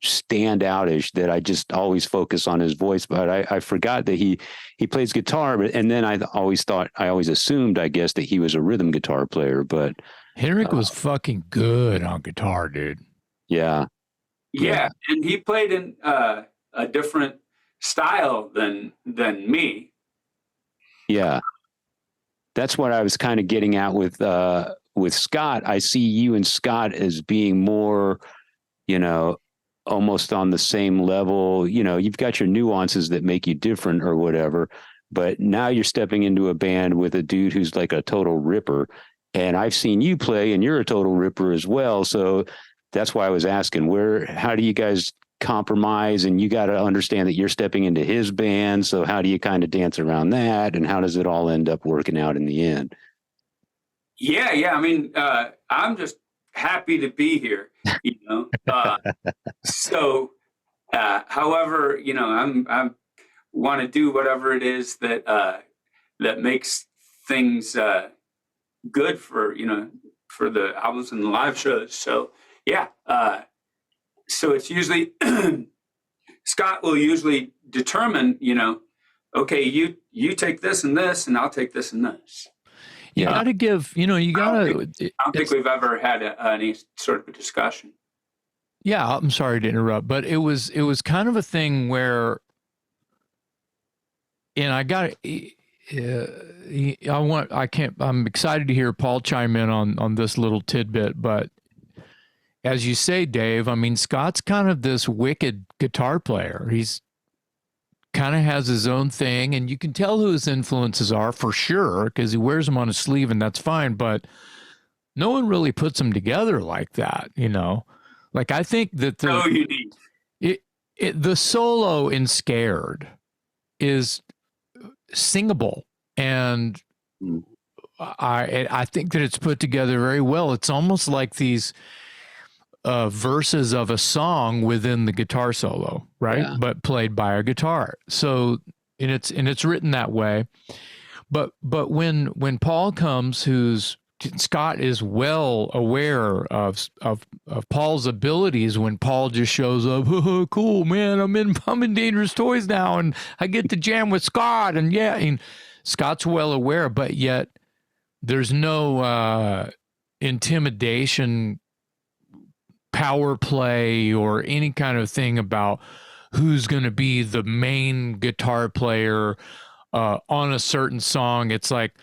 standoutish that I just always focus on his voice. But I forgot that he plays guitar. And then I always assumed, I guess, that he was a rhythm guitar player. But Henrik was fucking good on guitar, dude. Yeah. Yeah, and he played in a different style than me. Yeah. That's what I was kind of getting at with with Scott, I see you and Scott as being more, you know, almost on the same level. You know, you've got your nuances that make you different or whatever, but now you're stepping into a band with a dude who's like a total ripper. And I've seen you play and you're a total ripper as well. So that's why I was asking, how do you guys compromise? And you got to understand that you're stepping into his band. So how do you kind of dance around that? And how does it all end up working out in the end? Yeah. I mean, I'm just happy to be here, you know. However, you know, I want to do whatever it is that makes things good for, you know, for the albums and the live shows. So yeah, so it's usually Scott will usually determine, you know, okay, you take this and this, and I'll take this and this. You got to give, you know, you got to. I don't think we've ever had any sort of a discussion. Yeah, I'm sorry to interrupt, but it was kind of a thing where, and I'm excited to hear Paul chime in on this little tidbit, but as you say, Dave, I mean, Scott's kind of this wicked guitar player. He's kind of has his own thing, and you can tell who his influences are for sure because he wears them on his sleeve, and that's fine. But no one really puts them together like that, you know. Like I think that the solo in "Scared" is singable, and I think that it's put together very well. It's almost like these verses of a song within the guitar solo, right? Yeah. But played by a guitar. So, and it's written that way. But when Paul comes, Scott is well aware of Paul's abilities. When Paul just shows up, oh, cool, man, I'm in Dangerous Toys now, and I get to jam with Scott, and Scott's well aware, but yet there's no intimidation, power play, or any kind of thing about who's going to be the main guitar player on a certain song. It's like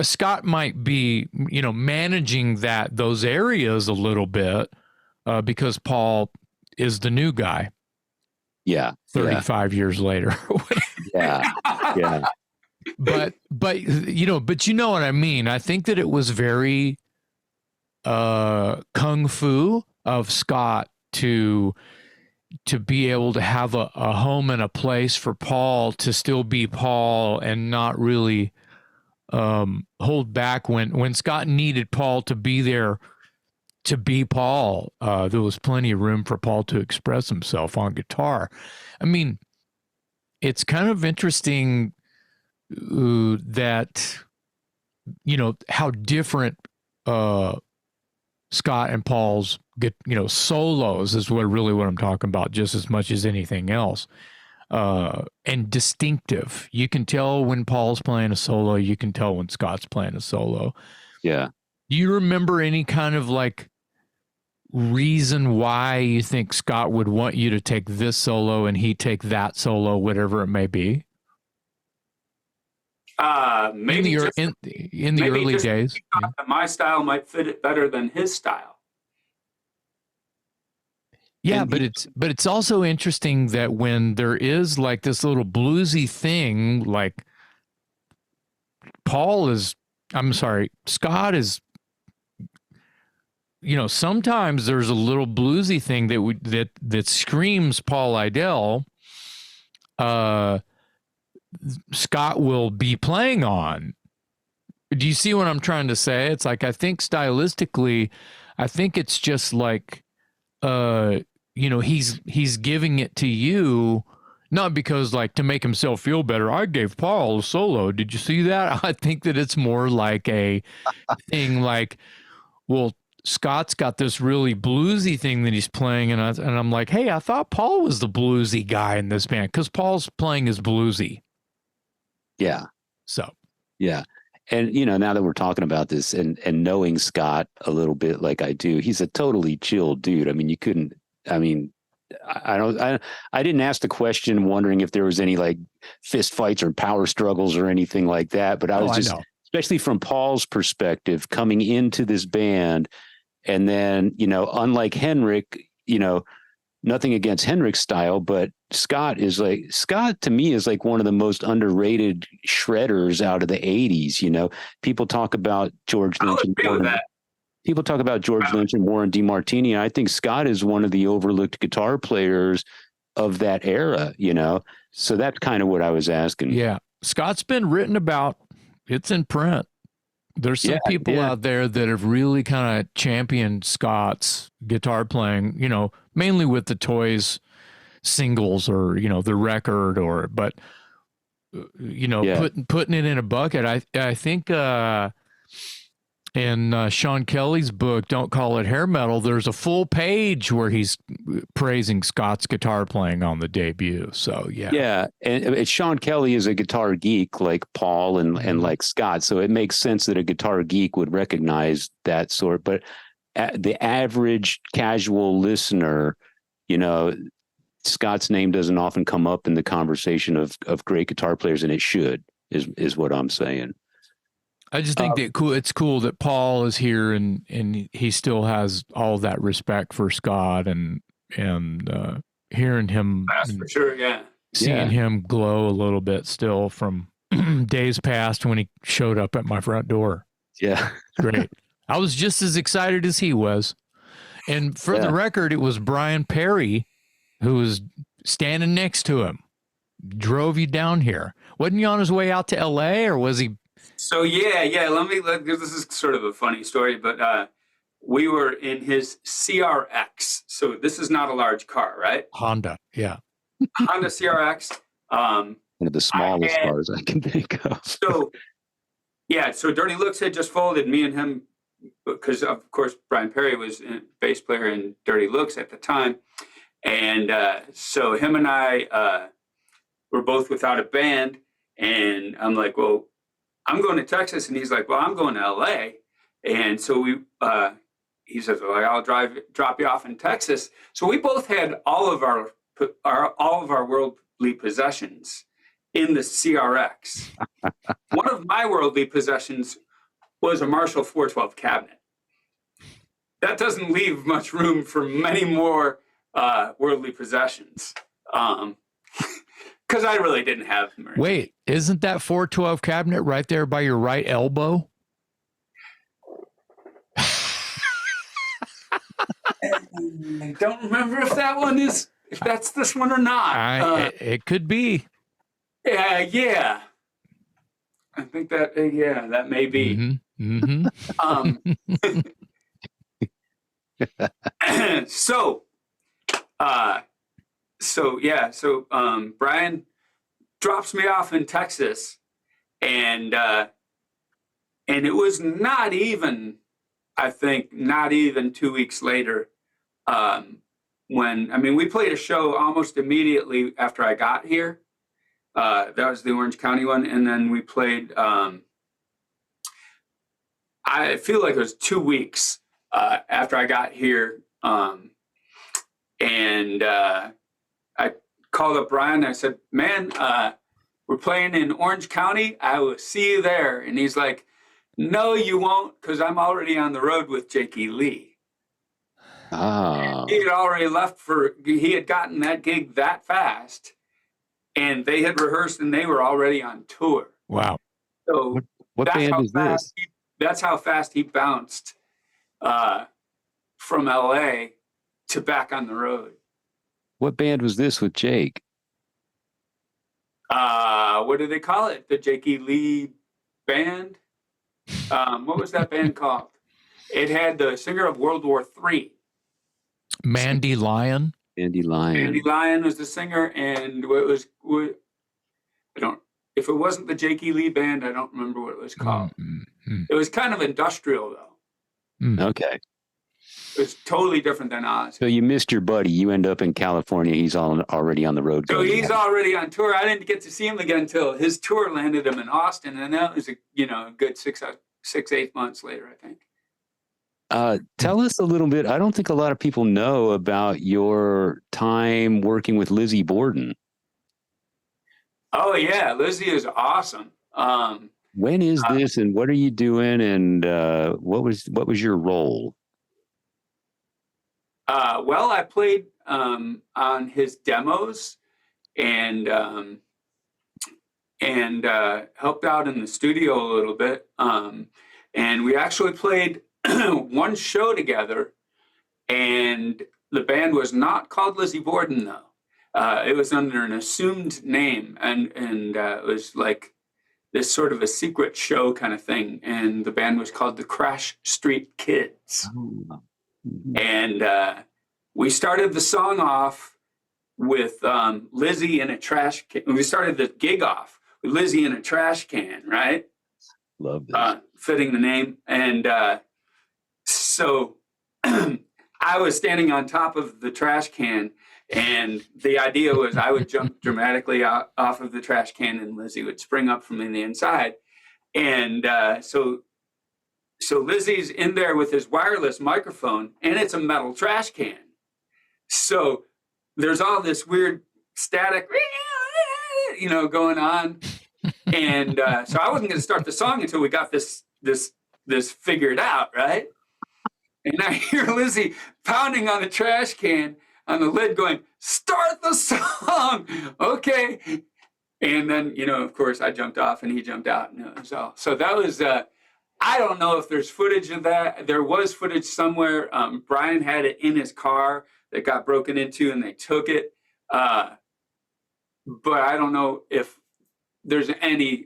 Scott might be, you know, managing those areas a little bit because Paul is the new guy. Yeah. 35 years later. Yeah. But you know what I mean? I think that it was very kung fu of Scott to be able to have a home and a place for Paul to still be Paul and not really hold back when Scott needed Paul to be there to be Paul. There was plenty of room for Paul to express himself on guitar. I mean, it's kind of interesting that, you know, how different Scott and Paul's solos is what I'm talking about, just as much as anything else. And distinctive. You can tell when Paul's playing a solo. You can tell when Scott's playing a solo. Yeah. Do you remember any kind of like reason why you think Scott would want you to take this solo and he take that solo, whatever it may be? Maybe in the early days, my style might fit it better than his style. Yeah, but it's also interesting that when there is like this little bluesy thing, like Scott is, you know, sometimes there's a little bluesy thing that screams Paul Lidel. Scott will be playing on. Do you see what I'm trying to say? It's like, I think stylistically, I think it's just like, you know, he's giving it to you, not because like to make himself feel better. I gave Paul a solo. Did you see that? I think that it's more like a thing like, well, Scott's got this really bluesy thing that he's playing. And I'm like, hey, I thought Paul was the bluesy guy in this band because Paul's playing is bluesy. Yeah. So, yeah. And, you know, now that we're talking about this and knowing Scott a little bit like I do, he's a totally chill dude. I mean, I didn't ask the question wondering if there was any like fist fights or power struggles or anything like that, but I was especially from Paul's perspective, coming into this band. And then, unlike Henrik, nothing against Henrik's style, but Scott to me is like one of the most underrated shredders out of the 80s. People talk about George Lynch and Warren DeMartini. I think Scott is one of the overlooked guitar players of that era, So that's kind of what I was asking. Yeah. Scott's been written about. It's in print. There's some people out there that have really kind of championed Scott's guitar playing, mainly with the Toys singles or, the record but putting it in a bucket. I think, in Sean Kelly's book, Don't Call It Hair Metal, there's a full page where he's praising Scott's guitar playing on the debut. So, yeah. Yeah. And Sean Kelly is a guitar geek like Paul and like Scott. So it makes sense that a guitar geek would recognize that sort. But the average casual listener, Scott's name doesn't often come up in the conversation of great guitar players, and it should, is what I'm saying. I just think that it's cool that Paul is here and he still has all that respect for Scott and hearing him. That's for sure, yeah. Seeing him glow a little bit still from days past when he showed up at my front door. Yeah. Great. I was just as excited as he was. And for the record, it was Brian Perry who was standing next to him, drove you down here. Wasn't he on his way out to LA, or was he? So this is sort of a funny story, but we were in his CRX. So this is not a large car, right? Honda, yeah. Honda CRX. One of the smallest cars I can think of. So Dirty Looks had just folded, me and him, because of course Brian Perry was a bass player in Dirty Looks at the time. And so him and I were both without a band, and I'm like, well, I'm going to Texas, and he's like, well, I'm going to LA. And so he says, well, I'll drop you off in Texas. So we both had all of our worldly possessions in the CRX. One of my worldly possessions was a Marshall 412 cabinet. That doesn't leave much room for many more worldly possessions. Because I really didn't have them. Wait, isn't that 412 cabinet right there by your right elbow? I don't remember if that's this one or not. It could be. Yeah. I think that, that may be. So Brian drops me off in Texas, and it was not even 2 weeks later, when we played a show almost immediately after I got here. That was the Orange County one, and then we played, I feel like it was 2 weeks after I got here, and I called up Brian and I said, man, we're playing in Orange County. I will see you there. And he's like, no, you won't, because I'm already on the road with Jakey Lee. Oh. He had already left he had gotten that gig that fast, and they had rehearsed and they were already on tour. Wow. So what band is this? That's how fast he bounced from LA to back on the road. What band was this with Jake? What do they call it? The Jakey Lee Band? What was that band called? It had the singer of World War III. Mandy Lyon. Mandy Lyon was the singer, and if it wasn't the Jakey Lee Band, I don't remember what it was called. Mm-hmm. It was kind of industrial, though. Mm. Okay. It's totally different than Oz. So you missed your buddy. You end up in California. He's already on the road. So he's already on tour. I didn't get to see him again until his tour landed him in Austin, and that was a good 6-8 months later, I think. Tell us a little bit. I don't think a lot of people know about your time working with Lizzie Borden. Oh yeah, Lizzie is awesome. When is this, and what are you doing, and what was your role? Well, I played on his demos and helped out in the studio a little bit. And we actually played one show together, and the band was not called Lizzie Borden, though. It was under an assumed name, and it was like this sort of a secret show kind of thing. And the band was called the Crash Street Kids. Oh. And we started the song off with Lizzie in a trash can. We started the gig off with Lizzie in a trash can, right? Love this. Fitting the name. And so I was standing on top of the trash can, and the idea was I would jump dramatically off of the trash can, and Lizzie would spring up from the inside. And so Lizzie's in there with his wireless microphone, and it's a metal trash can. So there's all this weird static, going on. And so I wasn't going to start the song until we got this figured out, right? And I hear Lizzie pounding on the trash can on the lid going, "Start the song." Okay. And then, of course, I jumped off and he jumped out. And it was all. So that was, I don't know if there's footage of that. There was footage somewhere. Brian had it in his car that got broken into, and they took it. But I don't know if there's any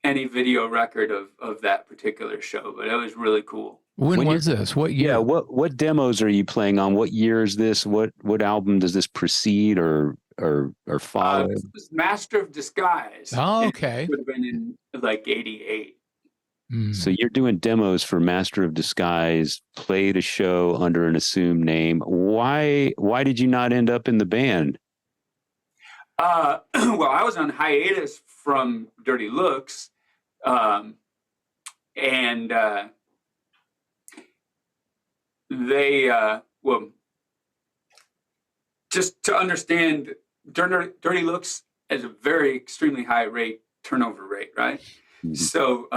video record of that particular show, but it was really cool. When was this? What year? Yeah. What demos are you playing on? What year is this? What album does this precede or follow? This was Master of Disguise. Oh, okay. It would have been in like 88. So you're doing demos for Master of Disguise, played a show under an assumed name. Why did you not end up in the band? Well, I was on hiatus from Dirty Looks, and they well, just to understand, Dirty Looks has a very extremely high turnover rate, right? Mm-hmm. So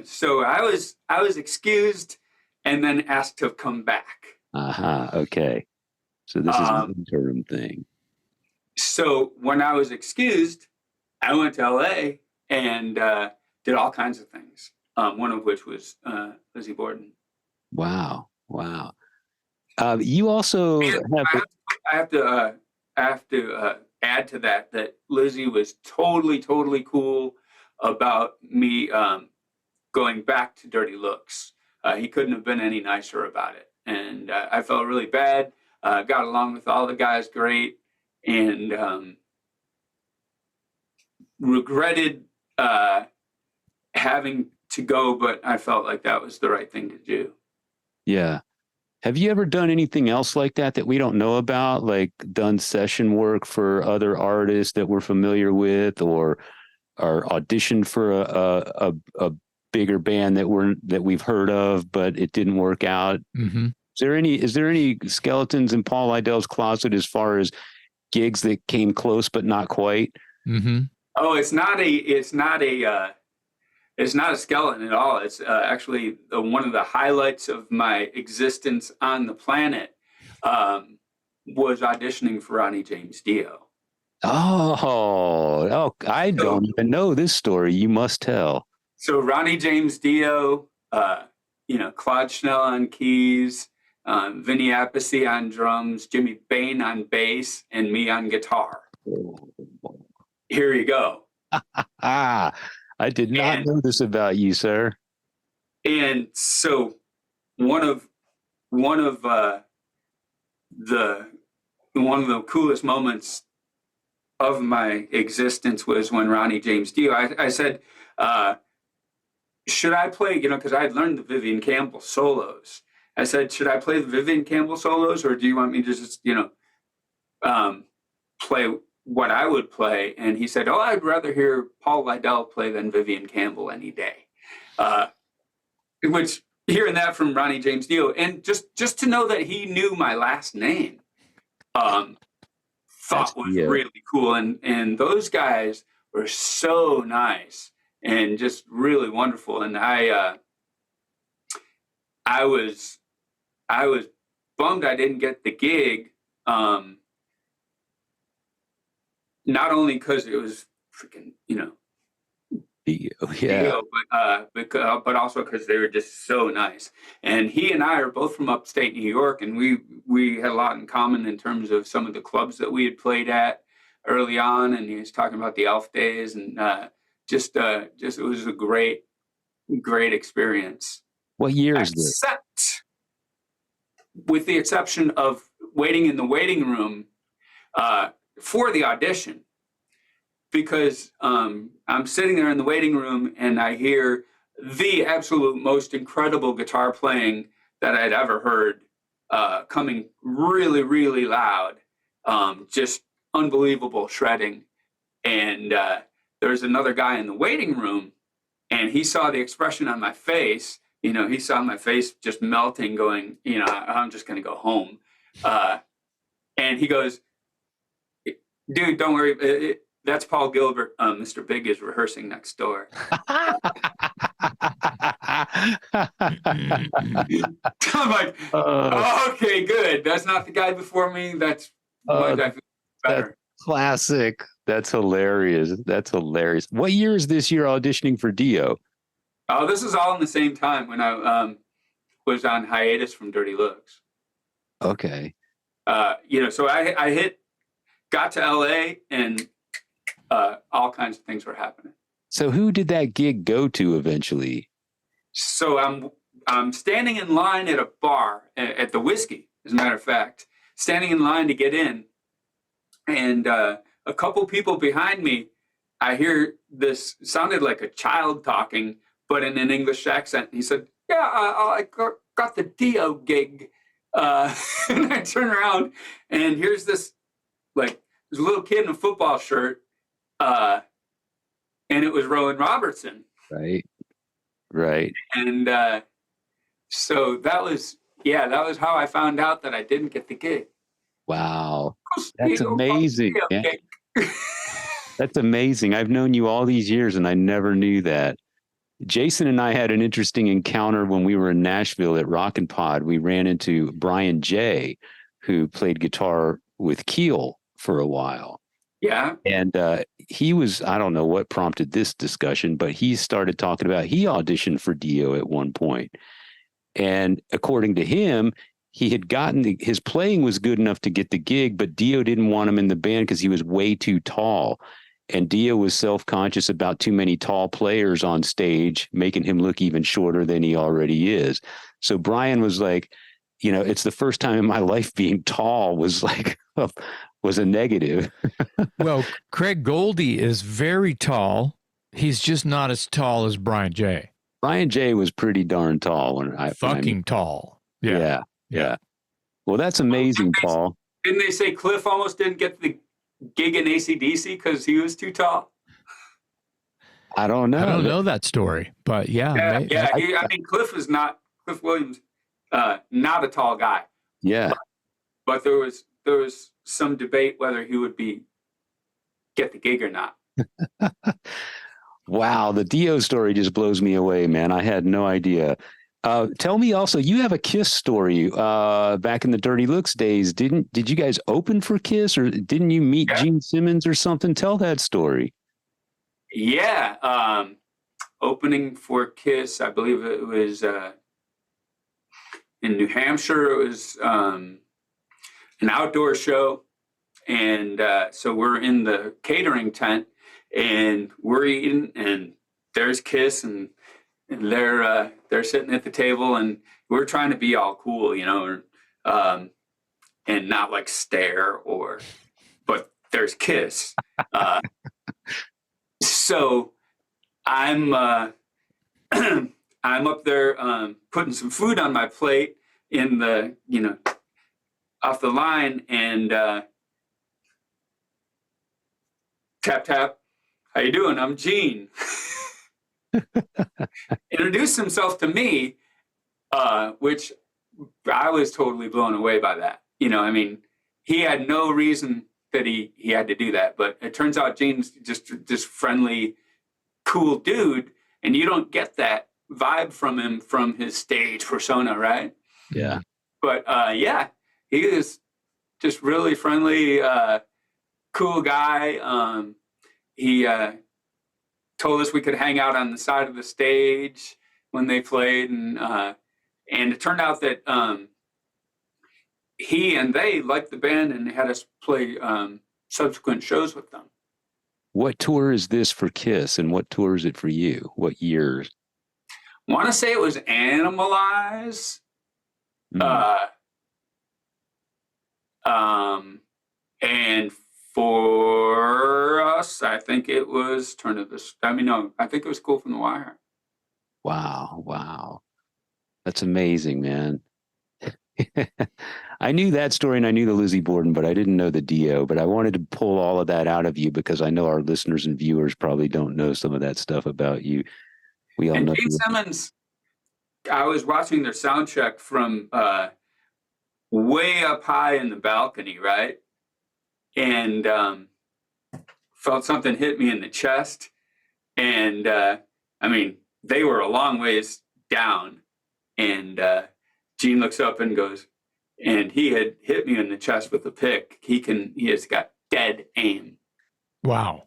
so I was excused and then asked to come back. Okay. So this is an interim thing. So when I was excused, I went to LA and did all kinds of things. One of which was Lizzie Borden. Wow. You also I have to add to that Lizzie was totally cool about me going back to Dirty Looks. He couldn't have been any nicer about it, and I felt really bad. Got along with all the guys great, and regretted having to go, but I felt like that was the right thing to do. Yeah. Have you ever done anything else like that we don't know about, like done session work for other artists that we're familiar with, or auditioned for a bigger band that we've heard of, but it didn't work out? Mm-hmm. Is there any skeletons in Paul Lidel's closet as far as gigs that came close but not quite? Mm-hmm. Oh, it's not a skeleton at all. It's actually one of the highlights of my existence on the planet was auditioning for Ronnie James Dio. Oh, I don't even know this story. You must tell. So Ronnie James Dio, Claude Schnell on keys, Vinny Appice on drums, Jimmy Bain on bass, and me on guitar. Here you go. I did not know this about you, sir. And so one of the coolest moments of my existence was when Ronnie James Dio, I said, should I play, because I had learned the Vivian Campbell solos. I said, should I play the Vivian Campbell solos, or do you want me to just, play what I would play? And he said, I'd rather hear Paul Lidel play than Vivian Campbell any day. Which, hearing that from Ronnie James Dio, and just to know that he knew my last name, thought was really cool. And those guys were so nice and just really wonderful. And I was bummed I didn't get the gig. Not only because it was freaking, Yeah. but also because they were just so nice. And he and I are both from upstate New York, and we had a lot in common in terms of some of the clubs that we had played at early on. And he was talking about the Elf days, and just it was a great experience. What year is this? Except, with the exception of waiting in the waiting room for the audition. Because I'm sitting there in the waiting room and I hear the absolute most incredible guitar playing that I'd ever heard coming really, really loud, just unbelievable shredding. And there's another guy in the waiting room, and he saw the expression on my face. He saw my face just melting, going, I'm just going to go home. And he goes, dude, don't worry. That's Paul Gilbert. Mr. Big is rehearsing next door. I'm like, okay, good. That's not the guy before me. That's better. That's classic. That's hilarious. What year is this year auditioning for Dio? Oh, this is all in the same time when I was on hiatus from Dirty Looks. Okay. So I got to LA, and all kinds of things were happening. So who did that gig go to eventually? So I'm standing in line at a bar at the Whiskey, as a matter of fact, standing in line to get in, and a couple people behind me, I hear this sounded like a child talking, but in an English accent. He said, "Yeah, I got the Dio gig," and I turn around, and here's this little kid in a football shirt. And it was Rowan Robertson. Right. And so that was how I found out that I didn't get the gig. Wow. That's amazing. Yeah. That's amazing. I've known you all these years and I never knew that. Jason and I had an interesting encounter when we were in Nashville at Rockin' Pod. We ran into Brian J., who played guitar with Keel for a while. Yeah. And he was, I don't know what prompted this discussion, but he started talking about he auditioned for Dio at one point. And according to him, he had gotten his playing was good enough to get the gig, but Dio didn't want him in the band because he was way too tall. And Dio was self-conscious about too many tall players on stage, making him look even shorter than he already is. So Brian was like, it's the first time in my life being tall was a negative. Well, Craig Goldie is very tall. He's just not as tall as Brian J. Brian J was pretty darn tall when I tall. Yeah. Well, that's amazing, Paul. Didn't they say Cliff almost didn't get the gig in AC/DC because he was too tall? I don't know. I don't know that story, but yeah. Cliff Williams, not a tall guy. Yeah. But there was some debate whether he would get the gig or not. Wow, the Dio story just blows me away, man. I had no idea. Tell me also, you have a Kiss story back in the Dirty Looks days. Did you guys open for Kiss, or didn't you meet Gene Simmons or something? Tell that story. Yeah, opening for Kiss, I believe it was in New Hampshire. It was an outdoor show, and so we're in the catering tent, and we're eating, and there's Kiss, and they're sitting at the table, and we're trying to be all cool, and not stare but there's Kiss. So I'm I'm up there putting some food on my plate in the off the line, and tap tap, how you doing? I'm Gene. Introduced himself to me, which I was totally blown away by that. He had no reason that he had to do that. But it turns out Gene's just this friendly, cool dude, and you don't get that vibe from him from his stage persona, right? Yeah. But yeah, he is just really friendly, cool guy. He told us we could hang out on the side of the stage when they played, and it turned out that he and they liked the band and had us play subsequent shows with them. What tour is this for Kiss, and what tour is it for you? What years? I want to say it was Animalize. And for us, I think it was Turn of the. I mean, no, I think it was Cool from the Wire. Wow. That's amazing, man. I knew that story and I knew the Lizzie Borden, but I didn't know the Dio. But I wanted to pull all of that out of you because I know our listeners and viewers probably don't know some of that stuff about you. We all know. Gene Simmons, I was watching their sound check from way up high in the balcony, right? And felt something hit me in the chest. And I mean, they were a long ways down. And Gene looks up and goes, and he had hit me in the chest with a pick. He has got dead aim. Wow.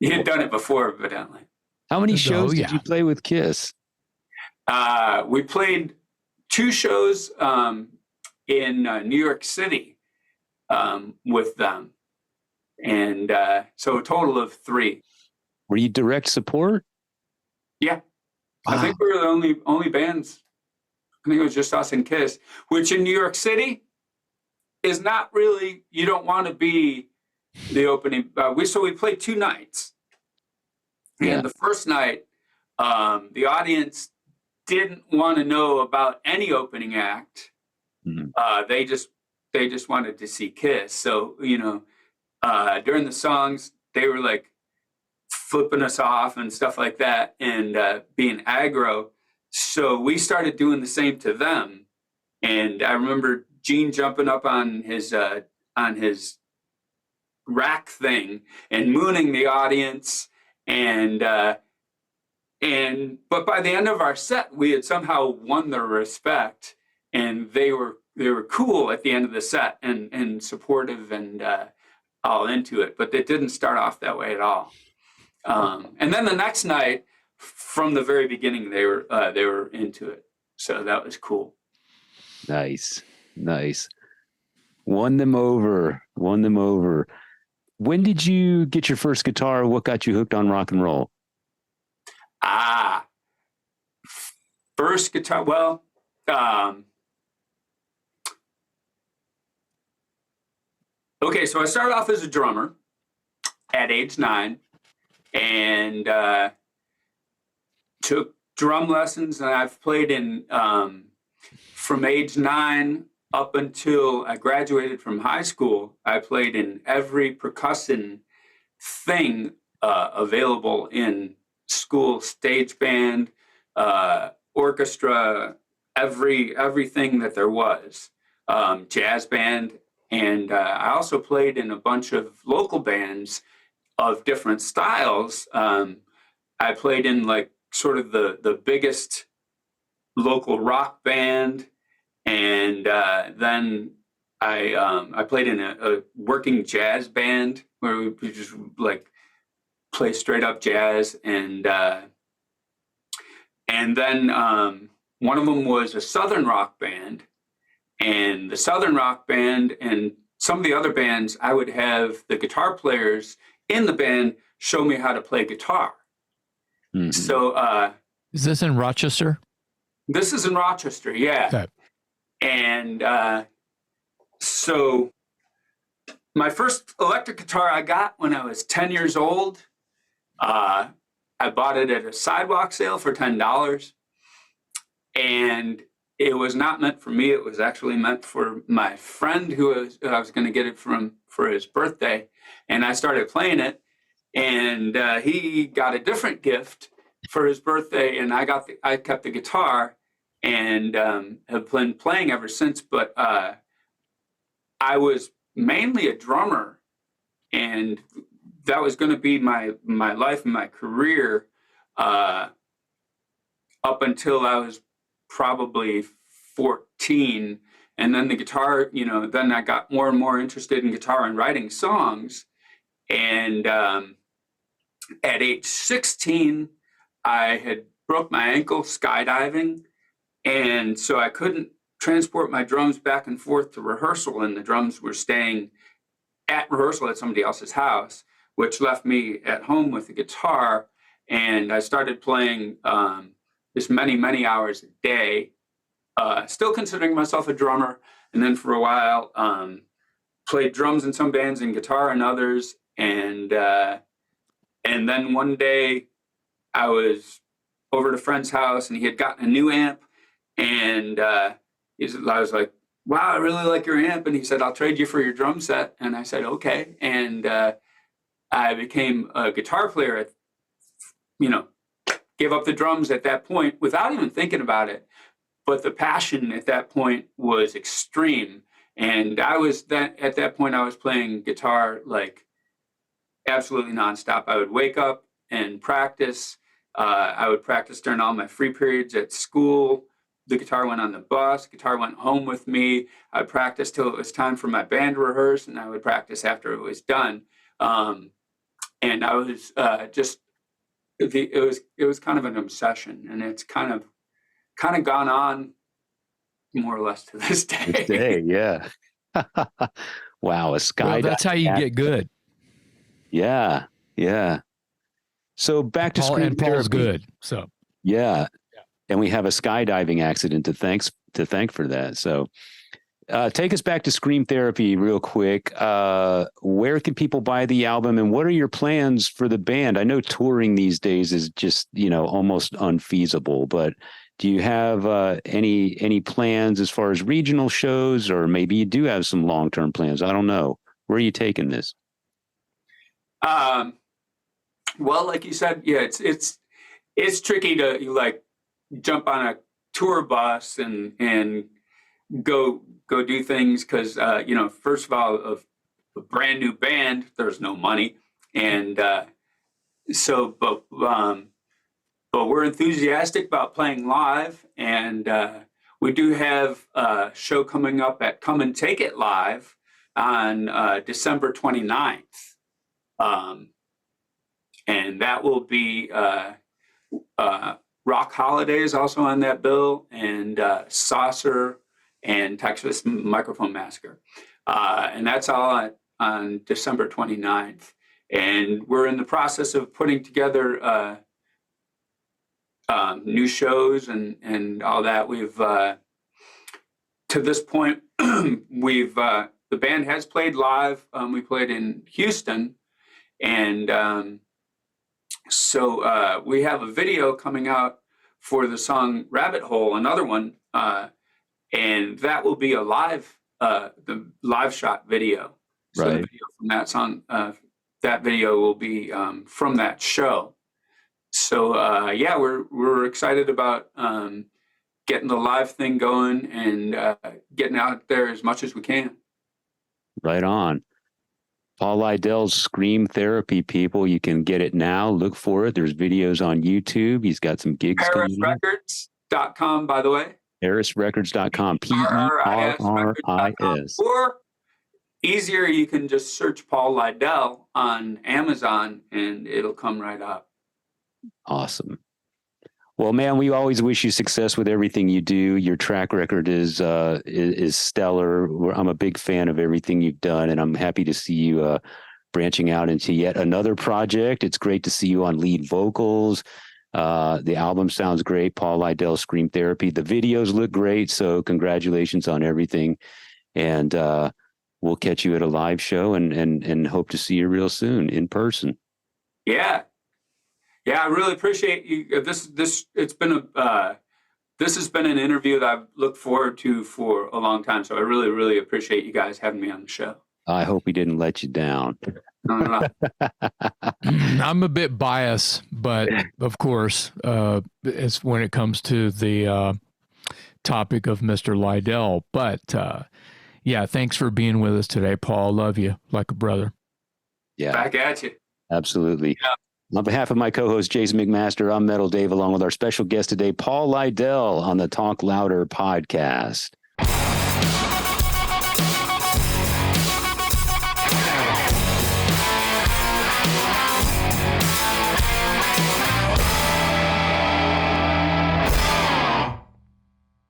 He had done it before, evidently. How many shows did you play with Kiss? We played 2 shows in New York City with them. And so a total of 3. Were you direct support? Yeah. Wow. I think we were the only bands. I think it was just us and Kiss, which in New York City is not really, you don't want to be the opening. We played 2 nights. Yeah. And the first night, the audience didn't want to know about any opening act. Mm-hmm. They just wanted to see Kiss. So, during the songs, they were like flipping us off and stuff like that, and being aggro. So we started doing the same to them. And I remember Gene jumping up on his rack thing and mooning the audience. But by the end of our set, we had somehow won their respect, and they were cool at the end of the set and supportive and all into it. But it didn't start off that way at all. And then the next night, from the very beginning, they were into it. So that was cool. Nice. Won them over. When did you get your first guitar? What got you hooked on rock and roll? First guitar. Well, okay. So I started off as a drummer at age 9, and took drum lessons. And I've played in from age 9 up until I graduated from high school. I played in every percussion thing available in school: stage band, orchestra, everything that there was, jazz band. And I also played in a bunch of local bands of different styles. I played in like sort of the biggest local rock band. And then I played in a working jazz band where we just like play straight up jazz. And then one of them was a Southern rock band. And the Southern rock band and some of the other bands, I would have the guitar players in the band show me how to play guitar. Mm-hmm. So is this in Rochester? This is in Rochester, yeah. Okay. And so my first electric guitar I got when I was 10 years old. I bought it at a sidewalk sale for $10. And it was not meant for me. It was actually meant for my friend who I was going to get it from for his birthday. And I started playing it. And he got a different gift for his birthday. And I kept the guitar. and have been playing ever since. But I was mainly a drummer, and that was going to be my life and my career up until I was probably 14. And then the guitar, then I got more and more interested in guitar and writing songs. And at age 16, I had broke my ankle skydiving. And so I couldn't transport my drums back and forth to rehearsal, and the drums were staying at rehearsal at somebody else's house, which left me at home with the guitar. And I started playing just many, many hours a day, still considering myself a drummer. And then for a while, played drums in some bands and guitar in others. And then one day I was over at a friend's house, and he had gotten a new amp. And I was like, wow, I really like your amp. And he said, I'll trade you for your drum set. And I said, okay. And I became a guitar player gave up the drums at that point without even thinking about it. But the passion at that point was extreme. And at that point, I was playing guitar like absolutely nonstop. I would wake up and practice. I would practice during all my free periods at school. The guitar went on the bus. Guitar went home with me. I'd practice till it was time for my band to rehearse, and I would practice after it was done. And I was it was kind of an obsession, and it's kind of gone on more or less to this day. Yeah. Wow, a sky. Well, that's how you get good. Yeah. So back to screen Paul's therapy. good. So yeah. And we have a skydiving accident to thank for that. So take us back to Scream Therapy real quick. Where can people buy the album, and what are your plans for the band? I know touring these days is just, almost unfeasible, but do you have any plans as far as regional shows, or maybe you do have some long-term plans? I don't know. Where are you taking this? Well, like you said, yeah, it's tricky to jump on a tour bus and go do things because first of all, a brand new band, there's no money, and but we're enthusiastic about playing live, and we do have a show coming up at Come and Take It Live on December 29th, and that will be Rock Holidays also on that bill, and Saucer and Texas Microphone Massacre. And that's all on December 29th. And we're in the process of putting together new shows and all that. We've, to this point, the band has played live. We played in Houston, and so we have a video coming out for the song Rabbit Hole, another one, and that will be a the live shot video. So right. The video from that song, that video will be from that show. So we're excited about getting the live thing going and getting out there as much as we can. Right on. Paul Lidel's Scream Therapy, people. You can get it now. Look for it. There's videos on YouTube. He's got some gigs coming up. ParisRecords.com, by the way. ParisRecords.com. PERRIS. Or easier, you can just search Paul Lidel on Amazon and it'll come right up. Awesome. Well, man, we always wish you success with everything you do. Your track record is stellar. I'm a big fan of everything you've done, and I'm happy to see you branching out into yet another project. It's great to see you on lead vocals. The album sounds great. Paul Lidel, Scream Therapy. The videos look great. So congratulations on everything. And we'll catch you at a live show and hope to see you real soon in person. Yeah. Yeah, I really appreciate you. This has been an interview that I've looked forward to for a long time. So I really, really appreciate you guys having me on the show. I hope we didn't let you down. No. I'm a bit biased, but of course, it's when it comes to the topic of Mr. Lidel. But yeah, thanks for being with us today, Paul. Love you like a brother. Yeah, Back at you. absolutely. On behalf of my co-host, Jason McMaster, I'm Metal Dave, along with our special guest today, Paul Lidel on the Talk Louder podcast.